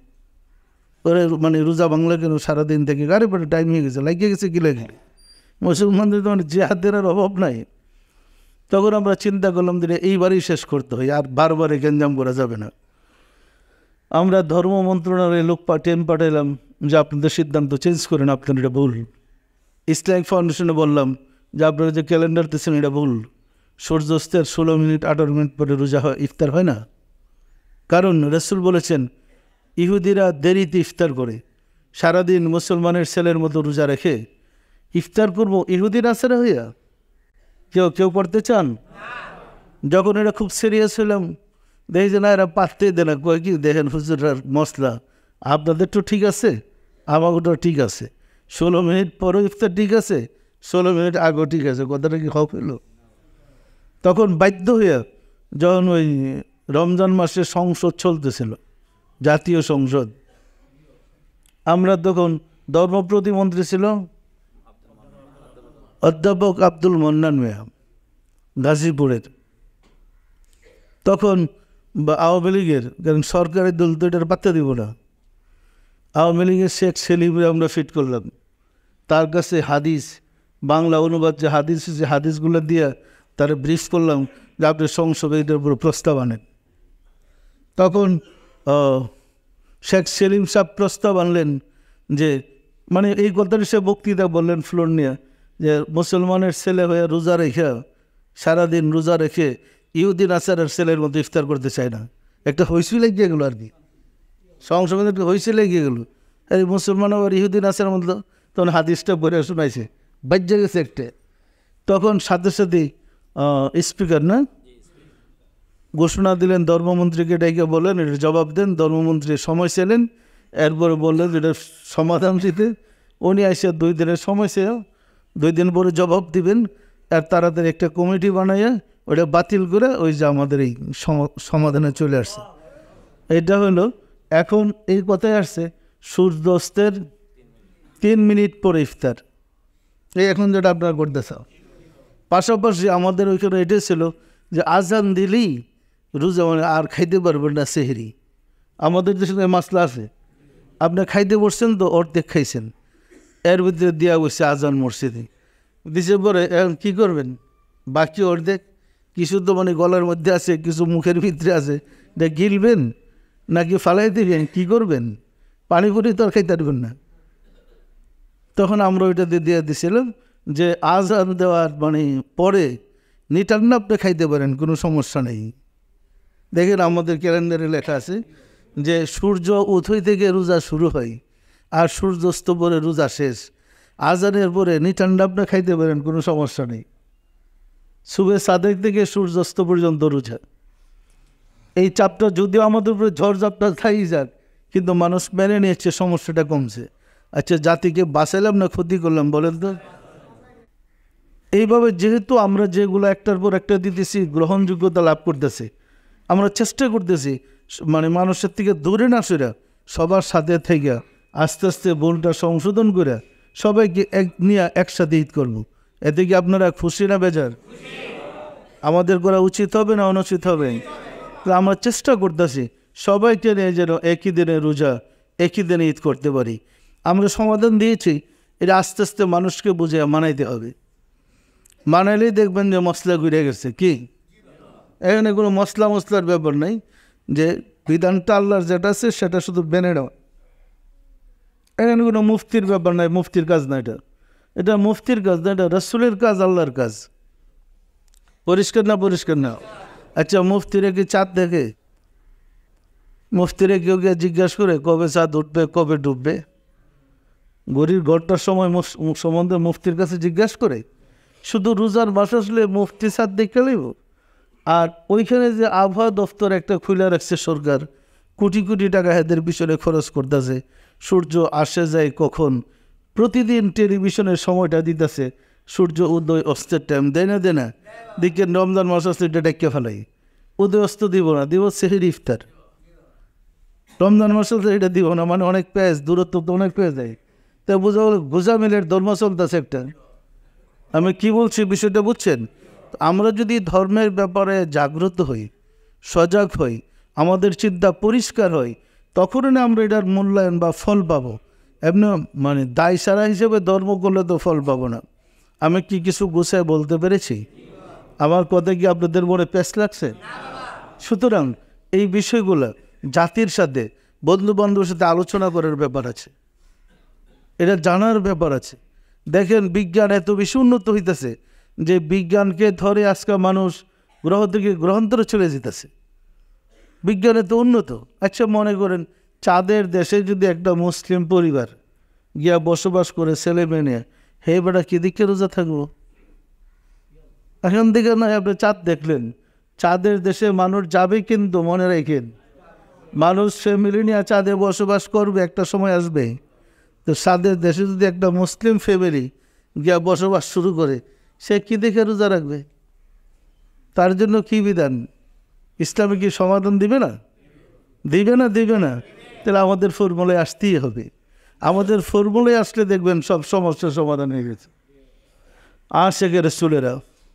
ওরা মানে রোজা বাংলা কেন সারাদিন থেকে গাড়ি পরে টাইম হয়ে গেছে, লাগিয়ে গেছে কিলাকিলি। মুসলমানদের তো মানে জেহাদের আর অভাব নাই। তখন আমরা চিন্তা করলাম যে এইবারই শেষ করতে হয়, আর বারবার গ্যাঞ্জাম করা যাবে না। আমরা ধর্ম মন্ত্রণালয়ে লোক পাঠাইলাম যে আপনাদের সিদ্ধান্ত চেঞ্জ করেন, আপনার এটা ভুল। ইসলামিক ফাউন্ডেশনে বললাম যে আপনারা যে ক্যালেন্ডার দিচ্ছেন এটা ভুল। সূর্যাস্তের 16 মিনিট 18 মিনিট পরে রোজা হয়, ইফতার হয় না। কারণ রাসূল বলেছেন ইহুদিরা দেরিতে ইফতার করে, সারাদিন মুসলমানের ছেলের মতো রোজা রেখে ইফতার করবো ইহুদি নাসারা হইয়া? কেউ করতে চান? যখন এটা খুব সিরিয়াস হলাম, দেখি যে না এরা পাততে দে না, কয় কি দেখেন হুজুরার মশলা, আপনাদের তো ঠিক আছে, আমাকেও ঠিক আছে, 16 মিনিট পরও ইফতার ঠিক আছে, 16 মিনিট আগেও ঠিক আছে, কথাটা কি হক হইল? তখন বাধ্য হইয়া, যখন ওই রমজান মাসে সংসদ চলতেছিল, জাতীয় সংসদ, আমরা তখন ধর্ম প্রতিমন্ত্রী ছিল অধ্যাপক আব্দুল মন্নান মিয়া গাজীপুরের। তখন আওয়ামী লীগের, কারণ সরকারের দল তো এটার পাত্তা দিব না, আওয়ামী লীগের শেখ সেলিমরে আমরা ফিট করলাম। তার কাছে হাদিস বাংলা অনুবাদ যে হাদিসগুলো দিয়ে তারা ব্রিফ করলাম যে আপনি সংসদে এটার উপর প্রস্তাব আনেন। তখন শেখ সেলিম সাহেব প্রস্তাব আনলেন যে মানে এই কথাটি সে বক্তৃতা বললেন ফ্লোর নিয়ে, যে মুসলমানের ছেলে হয়ে রোজা রেখে সারাদিন রোজা রেখে ইহুদি নাসারের ছেলের মতো ইফতার করতে চায় না। একটা হইসই লেগে গেলো আর কি, সংসদে একটা হইসই লেগে গেলো। এই মুসলমান আবার ইহুদি নাসারের মতো, তখন হাদিসটা পড়ে শোনাইছে, বাজ্যা গেছে একটা। তখন সাথে সাথে স্পিকার না ঘোষণা দিলেন, ধর্মমন্ত্রীকে ডেকে বললেন এটা জবাব দেন। ধর্মমন্ত্রী সময় ছিলেন, এরপরে বললেন এটা সমাধান দিতে। উনি আসে 2 দিনের সময় ছিল, 2 দিন পরে জবাব দিবেন। আর তাড়াতাড়ি একটা কমিটি বানাইয়া ওটা বাতিল করে ওই যে আমাদের এই সমাধানে চলে আসছে। এটা হলো এখন এই কথায় আসছে সূর্যাস্তের 3 মিনিট পরে ইফতার, এই এখন যেটা আপনারা করতেছ। পাশাপাশি আমাদের ওইখানে এটাই ছিল যে আজান দিলেই রোজা মানে আর খাইতে পারবেন না সেহরি। আমাদের দেশে মাসলা আছে, আপনি খাইতে বসছেন তো অর্ধেক খাইছেন, এর ভিতরে দেওয়া বসছে আজান মসজিদে দিছে, পরে এখন কী করবেন? বাকি অর্ধেক কিছু তো মানে গলার মধ্যে আছে, কিছু মুখের ভিতরে আছে, এটা গিলবেন নাকি ফালাই দিবেন, কী করবেন? পানি পুরি তো আর খাইতে পারবেন না। তখন আমরা ওইটা দিয়ে দিছিলাম যে আজান দেওয়ার মানে পরে নিটান্ন আপনি খাইতে পারেন, কোনো সমস্যা নেই। দেখেন আমাদের ক্যালেন্ডারে লেখা আছে যে সূর্য উদয় থেকে রোজা শুরু হয় আর সূর্যাস্ত পরে রোজা শেষ। আজানের পরে নিটান্ন আপনি খাইতে পারেন, কোনো সমস্যা নেই। সুবে সাদেক থেকে সূর্যাস্ত পর্যন্ত রোজা। এই চাপটা যদিও আমাদের উপরে ঝড়ঝাপটা থাই যাক, কিন্তু মানুষ মেনে নিয়েছে, সমস্যাটা কমছে। আচ্ছা, জাতিকে বাঁচালাম না ক্ষতি করলাম বলেন তো? এইভাবে যেহেতু আমরা যেগুলো একটার পর একটা দিতেছি, গ্রহণযোগ্যতা লাভ করতেছি, আমরা চেষ্টা করতেছি মানে মানুষের থেকে দূরে না সরে সবার সাথে থেকে আস্তে আস্তে ভুলটা সংশোধন করে সবাইকে নিয়ে একসাথে ঈদ করবো। এতে কি আপনারা খুশি না বেজার? আমাদের করা উচিত হবে না অনুচিত হবে? তো আমরা চেষ্টা করতেছি সবাইকে নিয়ে যেন একই দিনে রোজা, একই দিনে ঈদ করতে পারি। আমরা সমাধান দিয়েছি, এটা আস্তে আস্তে মানুষকে বুঝে মানাইতে হবে। মানাইলেই দেখবেন যে মশলা ঘুরে গেছে। কি এখানে কোনো মশলার ব্যাপার নেই, যে বিধানটা আল্লাহর যেটা আছে সেটা শুধু মেনে নেওয়া। এখানে কোনো মুফতির ব্যাপার নাই, মুফতির কাজ না এটা মুফতির কাজ না, এটা রাসূলের কাজ, আল্লাহর কাজ। পরিষ্কার না? পরিষ্কার না? আচ্ছা, মুফতিরে কি চাঁদ দেখে? মুফতিরে কেউ গিয়ে জিজ্ঞাসা করে কবে চাঁদ উঠবে, কবে ডুববে? গরির ঘরটার সময় সম্বন্ধে মুফতির কাছে জিজ্ঞাসা করে? শুধু রোজার মাস আসলে মুফতি চাঁদ দেখে লইব? আর ওইখানে যে আবহাওয়া দপ্তর একটা খুলে রাখছে সরকার, কোটি কোটি টাকা এদের পিছনে খরচ করতেছে, সূর্য আসে যায় কখন, প্রতিদিন টেলিভিশনের সময়টা দিতেছে, সূর্য উদয় অস্তের টাইম দেয় না? দিকে রমজান মাস আসলে এটা ডেকে ফেলাই, উদয় অস্ত দিব না, দিব সেহরি ইফতার। রমজান মাস আসলে এটা দিব না, মানে অনেক পেঁয়াজ, দূরত্ব তো অনেক পেয়ে যায়, তা বোঝা হলো গোজামিলের ধর্ম চলতেছে একটা। আমি কি বলছি বিষয়টা বুঝছেন? আমরা যদি ধর্মের ব্যাপারে জাগ্রত হই, সজাগ হই, আমাদের চিন্তা পরিষ্কার হয়, তখনই না আমরা এটার মূল্যায়ন বা ফল পাবো। এমনি মানে দায় সারা হিসেবে ধর্ম করলে তো ফল পাবো না। আমি কি কিছু গুছায় বলতে পেরেছি? আমার কথা কি আপনাদের মনে পেশ লাগছে? সুতরাং এই বিষয়গুলো জাতির সাথে, বন্ধু বান্ধবের সাথে আলোচনা করার ব্যাপার আছে, এটা জানার ব্যাপার আছে। দেখেন বিজ্ঞান এত বেশি উন্নত হইতেছে যে বিজ্ঞানকে ধরে আজকে মানুষ গ্রহ থেকে গ্রহান্তরে চলে যেতেছে। বিজ্ঞান এত উন্নত। আচ্ছা মনে করেন চাঁদের দেশে যদি একটা মুসলিম পরিবার গিয়া বসবাস করে ছেলে মেয়ে নিয়ে, হে বেটা কি দিকে রোজা থাকবো? এখন থেকে নয় আপনি চাঁদ দেখলেন, চাঁদের দেশে মানুষ যাবে, কিন্তু মনে রাখেন মানুষ ফ্যামিলি নিয়ে চাঁদে বসবাস করবে, একটা সময় আসবে। তো চাঁদের দেশে যদি একটা মুসলিম ফ্যামিলি গিয়া বসবাস শুরু করে, সে কী দেখে রোজা রাখবে? তার জন্য কী বিধান? ইসলামে কি সমাধান দিবে না? দিবে না? দিবে না? তাহলে আমাদের ফর্মুলায় আসতেই হবে। আমাদের ফর্মুলায় আসলে দেখবেন সব সমস্যার সমাধান হয়ে গেছে। আশেকের রাসূলেরা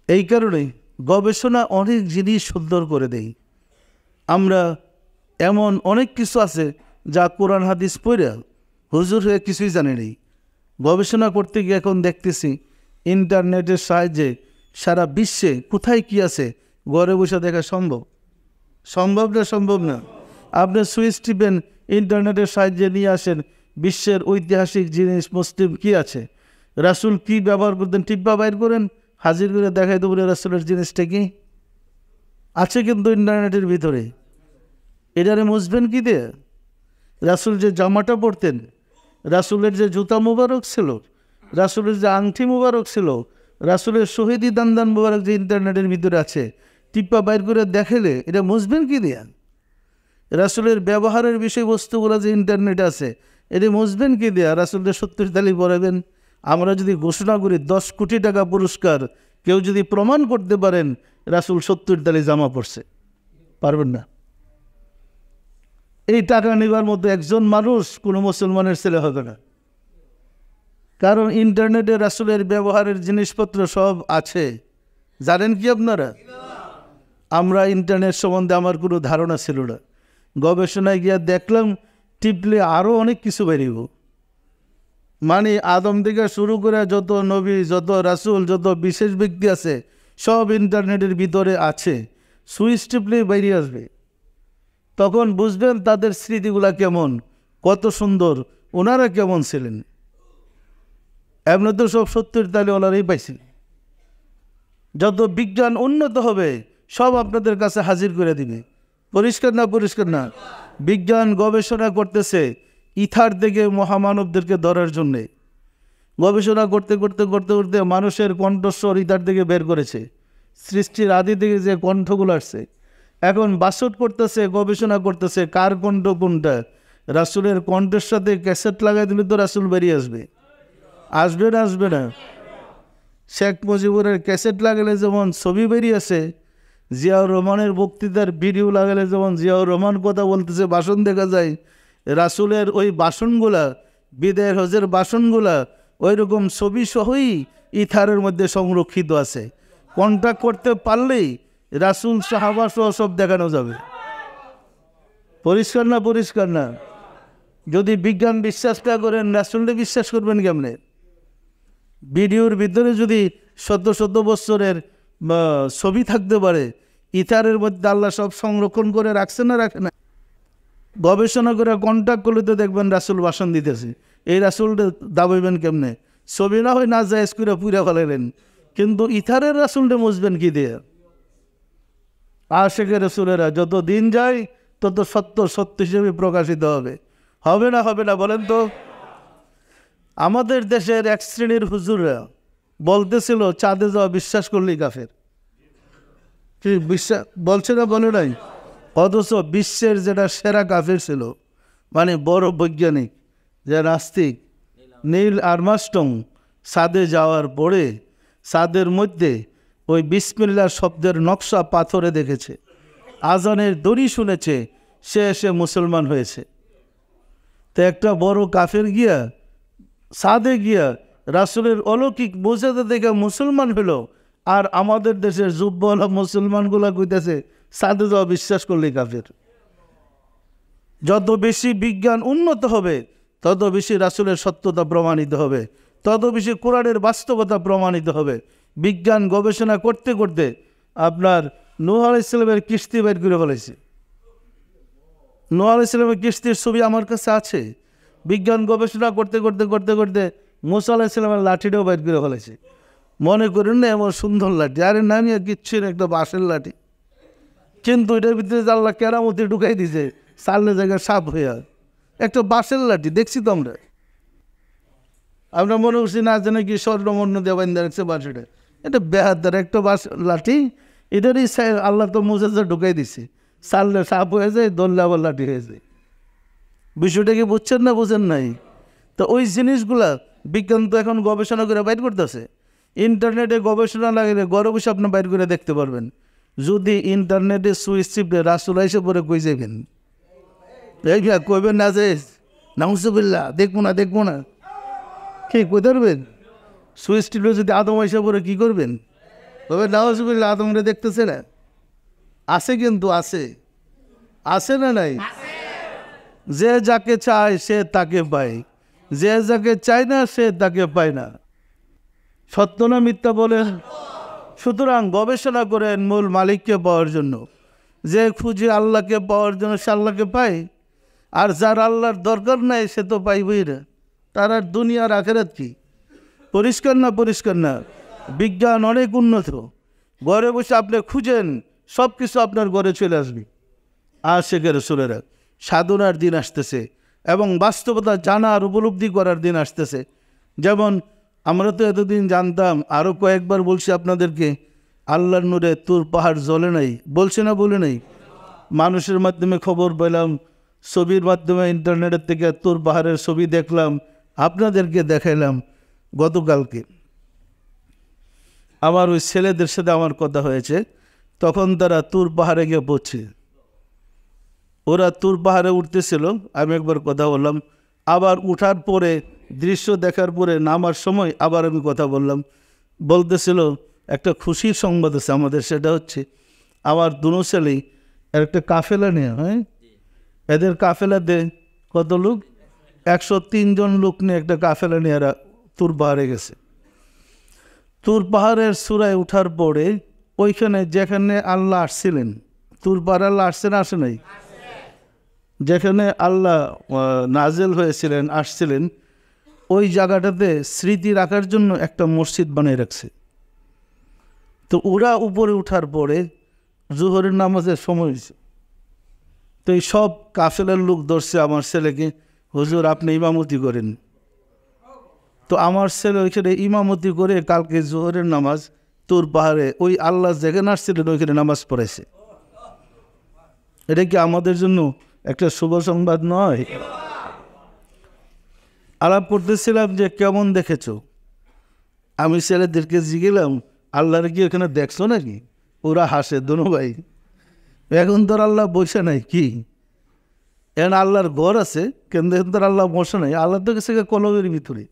এই কারণেই গবেষণা অনেক জিনিস সুন্দর করে দেয়। আমরা এমন অনেক কিছু আছে যা কোরআন হাদিস পড়ে হুজুর হয়ে কিছুই জানে নেই। গবেষণা করতে গিয়ে এখন দেখতেছি ইন্টারনেটের সাহায্যে সারা বিশ্বে কোথায় কি আছে ঘরে বসে দেখা সম্ভব। সম্ভব না? সম্ভব না। আপনি সুইচ টিপেন, ইন্টারনেটের সাহায্যে নিয়ে আসেন বিশ্বের ঐতিহাসিক জিনিস, মুসলিম কি আছে, রাসূল কি ব্যবহার করতেন, টিপ্পা বাইর করেন, হাজির করে দেখাই দেবো রাসূলের জিনিসটা কি আছে, কিন্তু ইন্টারনেটের ভিতরে। এটারে মুছবেন কি দিয়ে? রাসূল যে জামাটা পরতেন, রাসূলের যে জুতা মুবারক ছিল, রাসূলের যে আংটি মুবারক ছিল, রাসূলের শহীদি দান মুবারক যে ইন্টারনেটের ভিতরে আছে, টিপ্পা বাইর করে দেখালে এটা মুছবেন কি দিয়া? রাসূলের ব্যবহারের বিষয়বস্তুগুলো যে ইন্টারনেটে আছে, এটা মুছবেন কি দিয়া? রাসূলের 70 তালি পড়াবেন। আমরা যদি ঘোষণা করি 10 কোটি টাকা পুরস্কার, কেউ যদি প্রমাণ করতে পারেন রাসূল 70 তালি জামা পড়ছে, পারবেন না। এই টাকা নেবার মতো একজন মানুষ কোনো মুসলমানের ছেলে হবে না। কারণ ইন্টারনেটে রাসূলের ব্যবহারের জিনিসপত্র সব আছে। জানেন কি আপনারা? আমরা ইন্টারনেট সম্বন্ধে আমার কোনো ধারণা ছিল না। গবেষণায় গিয়ে দেখলাম টিপলে আরও অনেক কিছু বেরিয়েব। মানে আদম থেকে শুরু করে যত নবী, যত রাসূল, যত বিশেষ ব্যক্তি আছে সব ইন্টারনেটের ভিতরে আছে। সুইচ টিপলে বেরিয়ে আসবে। তখন বুঝবেন তাদের স্মৃতিগুলা কেমন, কত সুন্দর, ওনারা কেমন ছিলেন। এমনি তো সব 70 তালে ওনারাই পাইছেন। যত বিজ্ঞান উন্নত হবে সব আপনাদের কাছে হাজির করে দিবে। পরিষ্কার না? পরিষ্কার না? বিজ্ঞান গবেষণা করতেছে ইথার থেকে মহামানবদেরকে ধরার জন্যে। গবেষণা করতে করতে করতে করতে মানুষের কণ্ঠস্বর ইথার থেকে বের করেছে। সৃষ্টির আদি থেকে যে কণ্ঠগুলো আসছে, এখন বাসট করতেছে, গবেষণা করতেছে কার কণ্ঠ কোনটা। রাসূলের কণ্ঠের সাথে ক্যাসেট লাগাই দিলে তো রাসূল বেরিয়ে আসবে। আসবে না? আসবে না? শেখ মুজিবুরের ক্যাসেট লাগালে যেমন ছবি বেরিয়েছে, জিয়াউর রহমানের বক্তৃতার ভিডিও লাগালে যেমন জিয়াউর রহমান কথা বলতেছে, ভাষণ দেখা যায়, রাসূলের ওই ভাষণগুলা, বিদায়ের হজের ভাষণগুলা ওই রকম ছবি সহই ইথারের মধ্যে সংরক্ষিত আছে। কন্ট্যাক্ট করতে পারলেই রাসূল, সাহাবা সহ সব দেখানো যাবে। পরিষ্কার না? পরিষ্কার না? যদি বিজ্ঞান বিশ্বাস না করেন, রাসূলকে বিশ্বাস করবেন কেমনে? ভিডিওর ভিতরে যদি শত শত বছরের ছবি থাকতে পারে, ইথারের মধ্যে আল্লাহ সব সংরক্ষণ করে রাখছে না রাখে না? গবেষণা করে কন্ট্যাক্ট করলে তো দেখবেন রাসূল ভাষণ দিতেছে। এই রাসূলটা দাবাইবেন কেমনে? ছবি না হয় না জায়েজ করে পুরা ফেলাইলেন, কিন্তু ইথারের রাসূলটা মুছবেন কি দিয়ে? আশেকের রাসূলেরা যত দিন যায় তত সত্য সত্য হিসেবে প্রকাশিত হবে। হবে না? হবে না? বলেন তো। আমাদের দেশের এক শ্রেণীর হুজুররা বলতেছিল চাঁদে যাওয়া বিশ্বাস করলেই কাফের। কি বিশ্বাস বলছে না? বলে নাই? অথচ বিশ্বের যেটা সেরা কাফের ছিল, মানে বড় বৈজ্ঞানিক, যে নাস্তিক, নীল আর্মস্ট্রং, চাঁদে যাওয়ার পরে চাঁদের মধ্যে ওই বিসমিল্লাহ শব্দের নকশা পাথরে দেখেছে, আজানের দড়ি শুনেছে, সে এসে মুসলমান হয়েছে। তো একটা বড় কাফের গিয়া সাদে গিয়া রাসূলের অলৌকিক মুজিজা দেখে মুসলমান হলো, আর আমাদের দেশের যুবওয়ালা মুসলমানগুলা কইতেছে সাদে যাওয়া বিশ্বাস করলেই কাফের। যত বেশি বিজ্ঞান উন্নত হবে তত বেশি রাসূলের সত্যতা প্রমাণিত হবে, তত বেশি কোরআনের বাস্তবতা প্রমাণিত হবে। বিজ্ঞান গবেষণা করতে করতে আপনার নূহ আলাইহিস সালামের কিস্তি বের করে ফেলেছে। নূহ আলাইহিস সালামের কিস্তির ছবি আমার কাছে আছে। বিজ্ঞান গবেষণা করতে করতে করতে করতে মুসা আলাইহিস সালামের লাঠিটাও বের করে ফেলেছে। মনে করেন না এমন সুন্দর লাঠি, আরে নামি কিচ্ছু না, একটা বাঁশের লাঠি, কিন্তু এটার ভিতরে আল্লাহ কেরামতি ঢুকাই দিছে, চাললে জায়গায় সাপ হইয়া একটা বাঁশের লাঠি। দেখছি তো আমরা মনে করছি না যে নাকি স্বর্ণমন্য দেওয়াইন্দা রাখছে বাঁশিটা, এটা বেহাদার একটা বাঁশ লাঠি। এটারই আল্লাহ তো মুজিজা ঢুকাই দিছে, চাললে সাপ হয়ে যায়, দললে আবার লাঠি হয়ে যায়। বিষয়টা কি বুঝছেন না বুঝেন নাই? তো ওই জিনিসগুলা বিজ্ঞান তো এখন গবেষণা করে বাইর করতেছে। ইন্টারনেটে গবেষণা লাগলে ঘরে বসে আপনি বাইর করে দেখতে পারবেন। যদি ইন্টারনেটে সুইচ চিপে রাসূল আইসে পরে কই যাবেন, এই কইবেন না যে নাউজুবিল্লাহ দেখবো না, কে কই ধরবেন? সুইচ টিপে যদি আদম আইসে পরে কী করবেন? তবে নাউজুবিল্লাহ আদমরে দেখতেছে না, আছে কিন্তু আছে না নাই? যে যাকে চায় সে তাকে পায়, যে যাকে চায় না সে তাকে পায় না। সত্য না মিথ্যা বলেন? সুতরাং গবেষণা করেন মূল মালিককে পাওয়ার জন্য। যে খুঁজে আল্লাহকে পাওয়ার জন্য সে আল্লাহকে পায়, আর যার আল্লাহর দরকার নাই সে তো পাইবই না। তার আর দুনিয়ার আখেরাত কি? পরিষ্কার না? বিজ্ঞান অনেক উন্নত, ঘরে বসে আপনি খুঁজেন সব কিছু আপনার ঘরে চলে আসবে। আর শেখের রাসূলেরা সাধনার দিন আসতেছে এবং বাস্তবতা জানার উপলব্ধি করার দিন আসতেছে। যেমন আমরা তো এতদিন জানতাম, আরও কয়েকবার বলছি আপনাদেরকে, আল্লাহর নূরে তুর পাহাড় জ্বলে নাই, বলছে না বলে নাই? মানুষের মাধ্যমে খবর পেলাম, ছবির মাধ্যমে ইন্টারনেটের থেকে তুর পাহাড়ের ছবি দেখলাম, আপনাদেরকে দেখাইলাম। গতকালকে আমার ওই ছেলেদের সাথে আমার কথা হয়েছে, তখন তারা তুর পাহাড়ে গিয়ে পড়ছে। ওরা তুর পাহাড়ে উঠতেছিল, আমি একবার কথা বললাম, আবার উঠার পরে দৃশ্য দেখার পরে নামার সময় আবার আমি কথা বললাম। বলতেছিল একটা খুশির সংবাদ আছে আমাদের, সেটা হচ্ছে আমার দুনো ছেলেই একটা কাফেলা নিয়ে, হ্যাঁ এদের কাফেলাতে কত লোক, 103 জন লোক নিয়ে একটা কাফেলা নিয়ে এরা তুর পাহাড়ে গেছে। তুর পাহাড়ের চূড়ায় উঠার পরে ওইখানে যেখানে আল্লাহ আসছিলেন, তুর পাহাড়ে আল্লাহ আসে নাই, যেখানে আল্লাহ নাজেল হয়েছিলেন আসছিলেন, ওই জায়গাটাতে স্মৃতি রাখার জন্য একটা মসজিদ বানিয়ে রাখছে। তো ওরা উপরে উঠার পরে জোহরের নামাজের সময় হয়েছে, তো এই সব কাফেলার লোক ধরছে আমার ছেলেকে, হুজুর আপনি ইমামতি করেন। তো আমার ছেলে ওইখানে ইমামতি করে কালকে জোহরের নামাজ তুর পাহাড়ে ওই আল্লাহ যেখানে আসছিলেন ওইখানে নামাজ পড়েছে। এটা কি আমাদের জন্য একটা শুভ সংবাদ নয়? আলাপ করতেছিলাম যে কেমন দেখেছো, আমি ছেলেদেরকে জিগেলাম আল্লাহরে কি ওখানে দেখছো নাকি? ওরা হাসে দোনো ভাই। এখন তোর আল্লাহ বসে নাই কি, এখন আল্লাহর ঘর আছে কিন্তু এখন তোর আল্লাহ বসে নাই, আল্লাহ তো গেছে কলমের ভিতরে,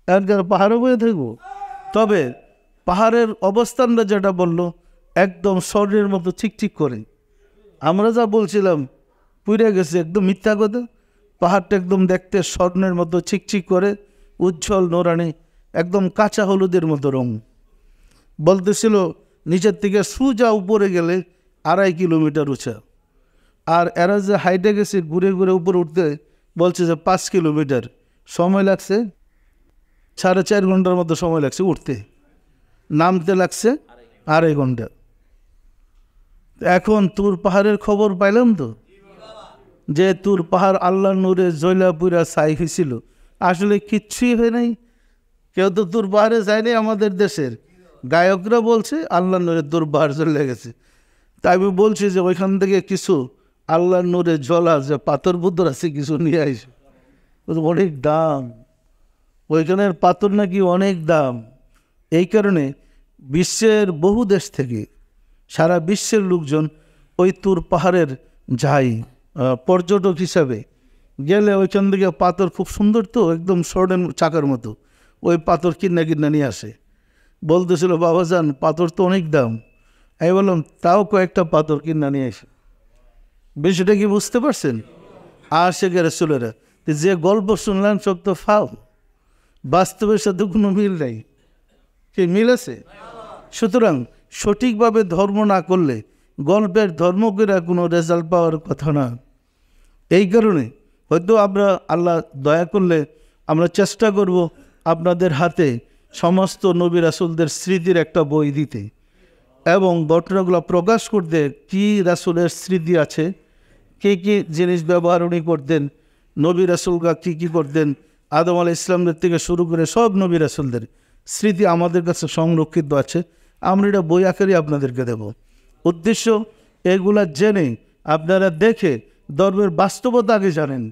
এখনকার পাহাড়ে বয়ে থাকবো। তবে পাহাড়ের অবস্থানটা যেটা বললো একদম স্বর্ণের মতো চিকচিক করে, আমরা যা বলছিলাম পুড়ে গেছে, একদম মিথ্যা কথা। পাহাড়টা একদম দেখতে স্বর্ণের মতো চিকচিক করে, উজ্জ্বল নোরানি, একদম কাঁচা হলুদের মতো রং। বলতেছিল নিচের থেকে সোজা উপরে গেলে 2.5 কিলোমিটার উঁচা, আর এরা যে হাইটে গেছে ঘুরে ঘুরে উপরে উঠতে বলছে যে 5 কিলোমিটার, সময় লাগছে 4.5 ঘন্টার মতো সময় লাগছে উঠতে, নামতে লাগছে 2.5 ঘন্টা। এখন তুর পাহাড়ের খবর পাইলাম তো, যে তুর পাহাড় আল্লাহর নূরে জয়লাপুরা ছাই হয়েছিল, আসলে কিচ্ছুই হয় নাই। কেউ তো তুর পাহাড়ে যায়নি, আমাদের দেশের গায়করা বলছে আল্লাহর নূরে তুর পাহাড় চলে গেছে। তাই আমি বলছি যে ওইখান থেকে কিছু আল্লাহর নূরে জলা যে পাথর পুত্র আছে কিছু নিয়ে আসে, অনেক দাম, ওইখানের পাথর নাকি অনেক দাম। এই কারণে বিশ্বের বহু দেশ থেকে সারা বিশ্বের লোকজন ওই তুর পাহাড়ের যায় পর্যটক হিসাবে। গেলে ওইখান থেকে পাথর খুব সুন্দর, তো একদম স্বর্ণের চাকার মতো, ওই পাথর কিনা কিনা নিয়ে আসে। বলতেছিল বাবাজান পাথর তো অনেক দাম। আমি বললাম তাও কয়েকটা পাথর কিনা নিয়ে আসে। বিষয়টা কি বুঝতে পারছেন? আশিক রাসূলেরা যে গল্প শুনলেন সব তো ফাও, বাস্তবের সাথে কোনো মিল নেই। কি মিল আছে? সুতরাং সঠিকভাবে ধর্ম না করলে গল্পের ধর্ম করে কোনো রেজাল্ট পাওয়ার কথা না। এই কারণে হয়তো আমরা আল্লাহ দয়া করলে আমরা চেষ্টা করব আপনাদের হাতে সমস্ত নবী রাসূলদের স্মৃতির একটা বই দিতে এবং ঘটনাগুলো প্রকাশ করতে, কি রাসূলের স্মৃতি আছে, কী কী জিনিস ব্যবহার উনি করতেন, নবী রাসূলরা কী কী করতেন, আদম আলাইহিস সালামের থেকে শুরু করে সব নবী রাসূলদের স্মৃতি আমাদের কাছে সংরক্ষিত আছে। আমরা এটা বই আকারে আপনাদেরকে দেব। উদ্দেশ্য এগুলা জেনে আপনারা দেখে ধর্মের বাস্তবতা আগে জানেন।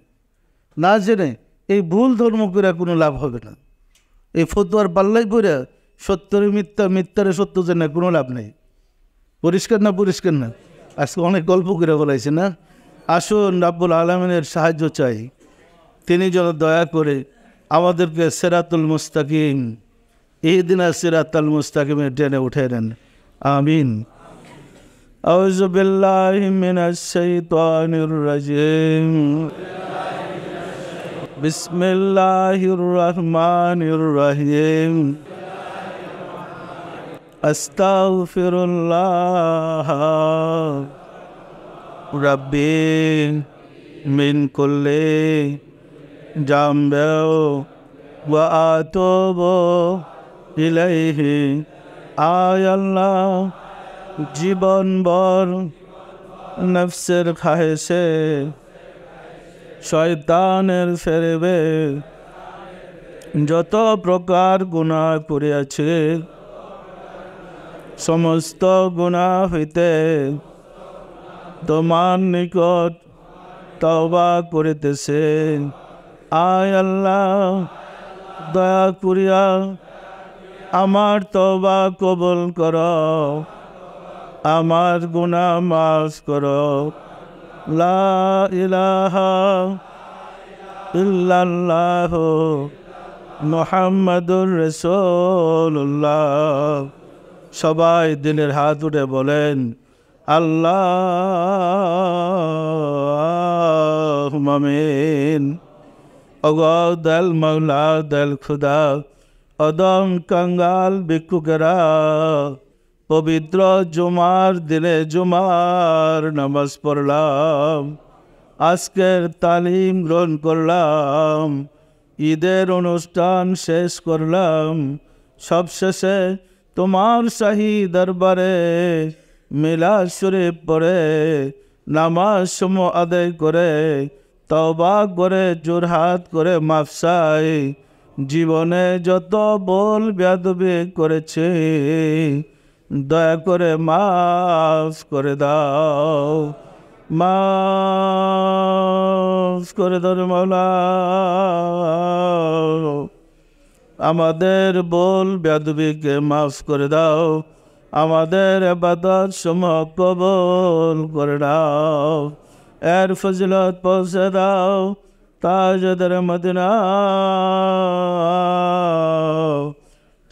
না জেনে এই ভুল ধর্ম করে কোনো লাভ হবে না। এই ফতোয়ার পাল্লাই পড়ে সত্যরে মিথ্যা, মিথ্যারে সত্য জেনে কোনো লাভ নেই। পরিষ্কার না? পরিষ্কার না? আজকে অনেক গল্প করে বলাইছে না? আসুন রাব্বুল আলামিনের সাহায্য চাই, তিনি যেন দয়া করে আমাদেরকে সিরাতুল মুস্তাকিম, ইহদিনা সিরাতাল মুস্তাকিমে টেনে উঠে নেন। আমিন। আউযু বিল্লাহি মিনাশ শাইতানির রাজিম। বিসমিল্লাহির রহমানির রহিম। আস্তাগফিরুল্লাহ রাব্বি মিন কুল্লি জামবিন ওয়া আতুবু ইলাইহি। আয় আল্লাহ, জীবনভর নফসের খাহেশে শয়তানের ফেরবে যত প্রকার গুনাহ করিয়াছে, সমস্ত গুনাহ হইতে তোমার নিকট তওবা করিতেছে। আয় আল্লাহ, দয়া করিয়া আমার তওবা কবুল করো, আমার গুনাহ মাফ করো। লা ইলাহা ইল্লাল্লাহ মুহাম্মাদুর রাসূলুল্লাহ। সবাই দিনের হাত উঠে বলেন আল্লাহুম্মা আমিন। ওগো দয়াল মাওলা, দয়াল খুদা, অদম কাঙ্গাল ভিক্ষুকেরা পবিত্র জুমার দিনে জুমার নামাজ পড়লাম, আজকের তালিম গ্রহণ করলাম, ঈদের অনুষ্ঠান শেষ করলাম, সবশেষে তোমার শাহী দরবারে মিলাদ শরীফ পড়ে নামাজ সমূহ আদায় করে তওবা করে জোরহাত করে মাফ চাই। জীবনে যত ভুল বেয়াদবি করেছে দয়া করে মাফ করে দাও, মাফ করে দাও মাওলা। আমাদের ভুল বেয়াদবিকে মাফ করে দাও, আমাদের ইবাদত সমূহ কবুল করে দাও, এর ফজিলত পৌঁছে দাও তাজদার মদিনা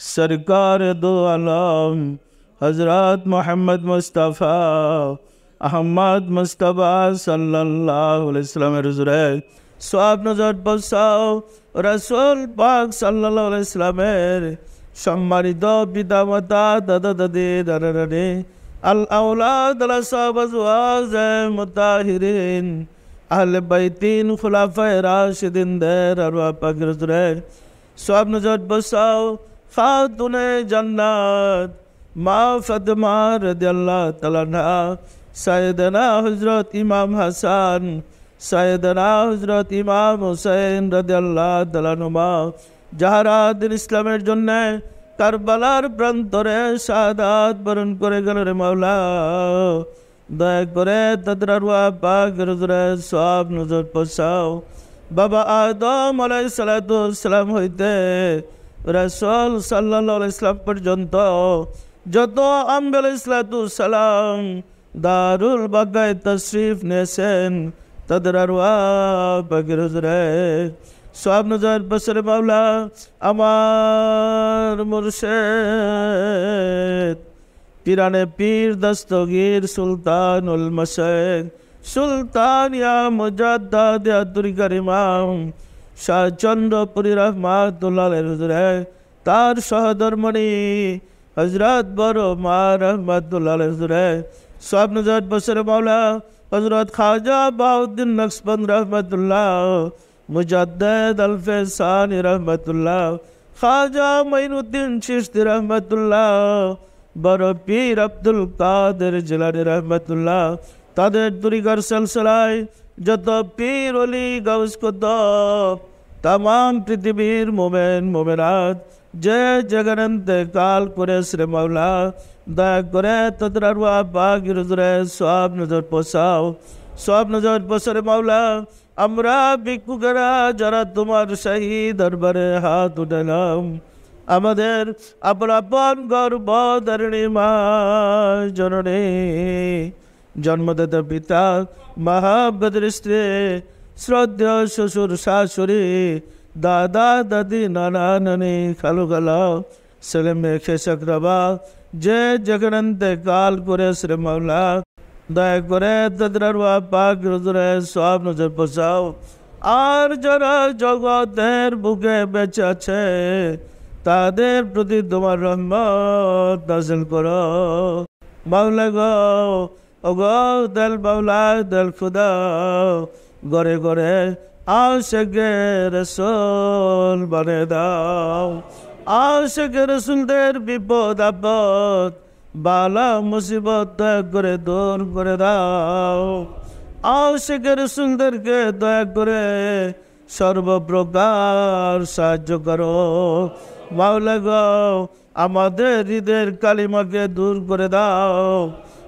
সরকার দো আলম হযরত মুহাম্মদ মুস্তাফা আহমদ মুস্তাফা সাল্লাল্লাহু আলাইহি ওয়াসাল্লামের হুজুরে সওয়াব নজর পৌঁছাও। রাসূল পাক সাল্লাল্লাহু আলাইহি ওয়াসাল্লামের সম্মানিত পিতা মাতা, দাদা দাদি, দাদা দাদি, আল আওলাদ আল সাহাবাজ মুতাহিরিন, আহলে বাইতিন, খুলাফায়ে রাশিদিনদের আরওয়াহ পাকের হুজুরে সওয়াব নজর পৌঁছাও। খাতুনে জান্নাত মা ফাতেমা রাদিয়াল্লাহু তাআলা আনহা, সাইয়েদনা হযরত ইমাম হাসান, সাইয়েদনা হযরত ইমাম হুসাইন রাদিয়াল্লাহু তাআলা আনহুমা, যাহারা দিন ইসলামের জন্য কারবালার প্রান্তরে শাহাদাত বরণ করে গেল রে মাওলা, দয়া করে তাদের আরওয়াহ পাকের হুজুরে সওয়াব নজর পৌঁছাও। বাবা আদম আলাইহিস সালাতু ওয়াস সালাম হইতে রাসূল সাল্লাল্লাহু আলাইহি ওয়াসাল্লাম পর্যন্ত যত আম্বিয়া আলাইহিস সালাতু ওয়াস সালাম দারুল বাকায় তাশরীফ নিয়েছেন, তাদের আরওয়াহ পাকের হুজুরে সব নজর বসরে মাওলা আমার মুর্শিদ পিরানে পীর দস্তগীর সুলতানুল মশাইখ সুলতান ইয়া মুজাদ্দাদ ইয়া তরিকার ইমাম শাহ চন্দ্রপুরী রহমাতুল্লাহ আলাইহি হুজুরে তার সহধর্মণি হযরত বড় মা রহমাতুল্লাহ আলাইহি হুজুরে সব নজর বসরে মাওলা হযরত খাজা বাউদ্দিন নকশবন্দ রহমাতুল্লাহ মুজাদ্দিদ আল-ফিসানি রহমাতুল্লাহ খাজা মাইনুদ্দিন চিশতি রহমাতুল্লাহ বড় পীর আব্দুল কাদের জিলানী রহমাতুল্লাহ তাদের তরিকার সিলসিলায় যত পীর ওলি গাউস কুতুব तमाम পৃথিবীর মোমেন মোমেনাত যে যেখানে ইন্তেকাল করেছে মাওলা দয়া করে তাদের আরওয়াহ পাকের হুজুরে সব নজর পৌঁছাও সব নজর পৌঁছারে মাওলা আমরা ভিক্ষুকেরা যারা তোমার শাহী দরবারে হাত উঠালাম আমাদের আপন গর্ভধারিণী মা জননী জন্মদাতা পিতা মহাবদের স্ত্রী শ্রদ্ধেয় শ্বশুর শাশুড়ি দাদা দাদি নানা নানি খালু খালা ছেলে মেয়ে খেসাক রাবা যে যেখানে ইন্তেকাল করেছে মাওলা দয়া করে তাদের আরওয়াহ পাকের হুজুরে সব নজর পৌঁছাও আর যারা জগতের বুকে বেঁচে আছে তাদের প্রতি তোমার রহমত নাযিল করো মাওলা গো ও গো দেল মাওলা দেল খুদা ঘরে ঘরে আশিকে রাসূল বানিয়ে দাও আশিকে রাসূলদের বিপদ আপদ বালা মুসিবত দয়া করে দূর করে দাও আশিকে রাসূলদেরকে দয়া করে সর্বপ্রকার সাহায্য করো মাওলা গো আমাদের হৃদয়ের কালিমাকে দূর করে দাও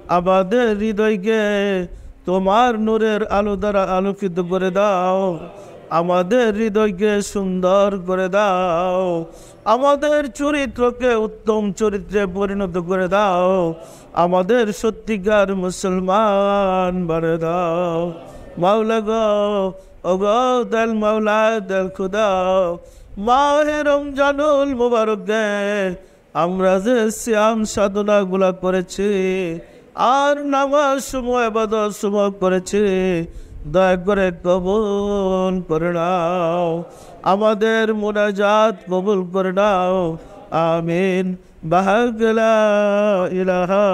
আমাদের হৃদয়কে তোমার নূরের আলো দ্বারা আলোকিত করে দাও আমাদের হৃদয়কে সুন্দর করে দাও আমাদের চরিত্রকে উত্তম চরিত্রে পরিণত করে দাও আমাদের সত্যিকার মুসলমান বানিয়ে দাও মাওলা গো ও গো দেল মাওলা দেল খুদা মাহে রমজানুল মুবারকে আমরা যে সিয়াম সাধনা গুলা করেছি আর নামাজ সমূহ ইবাদত সমূহ করেছি দয়া করে কবুল করে নাও আমাদের মুনাজাত কবুল করে নাও আমিন বাহাগ লা ইলাহা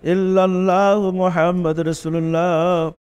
ইল্লাল্লাহু মুহাম্মাদুর রাসূলুল্লাহ।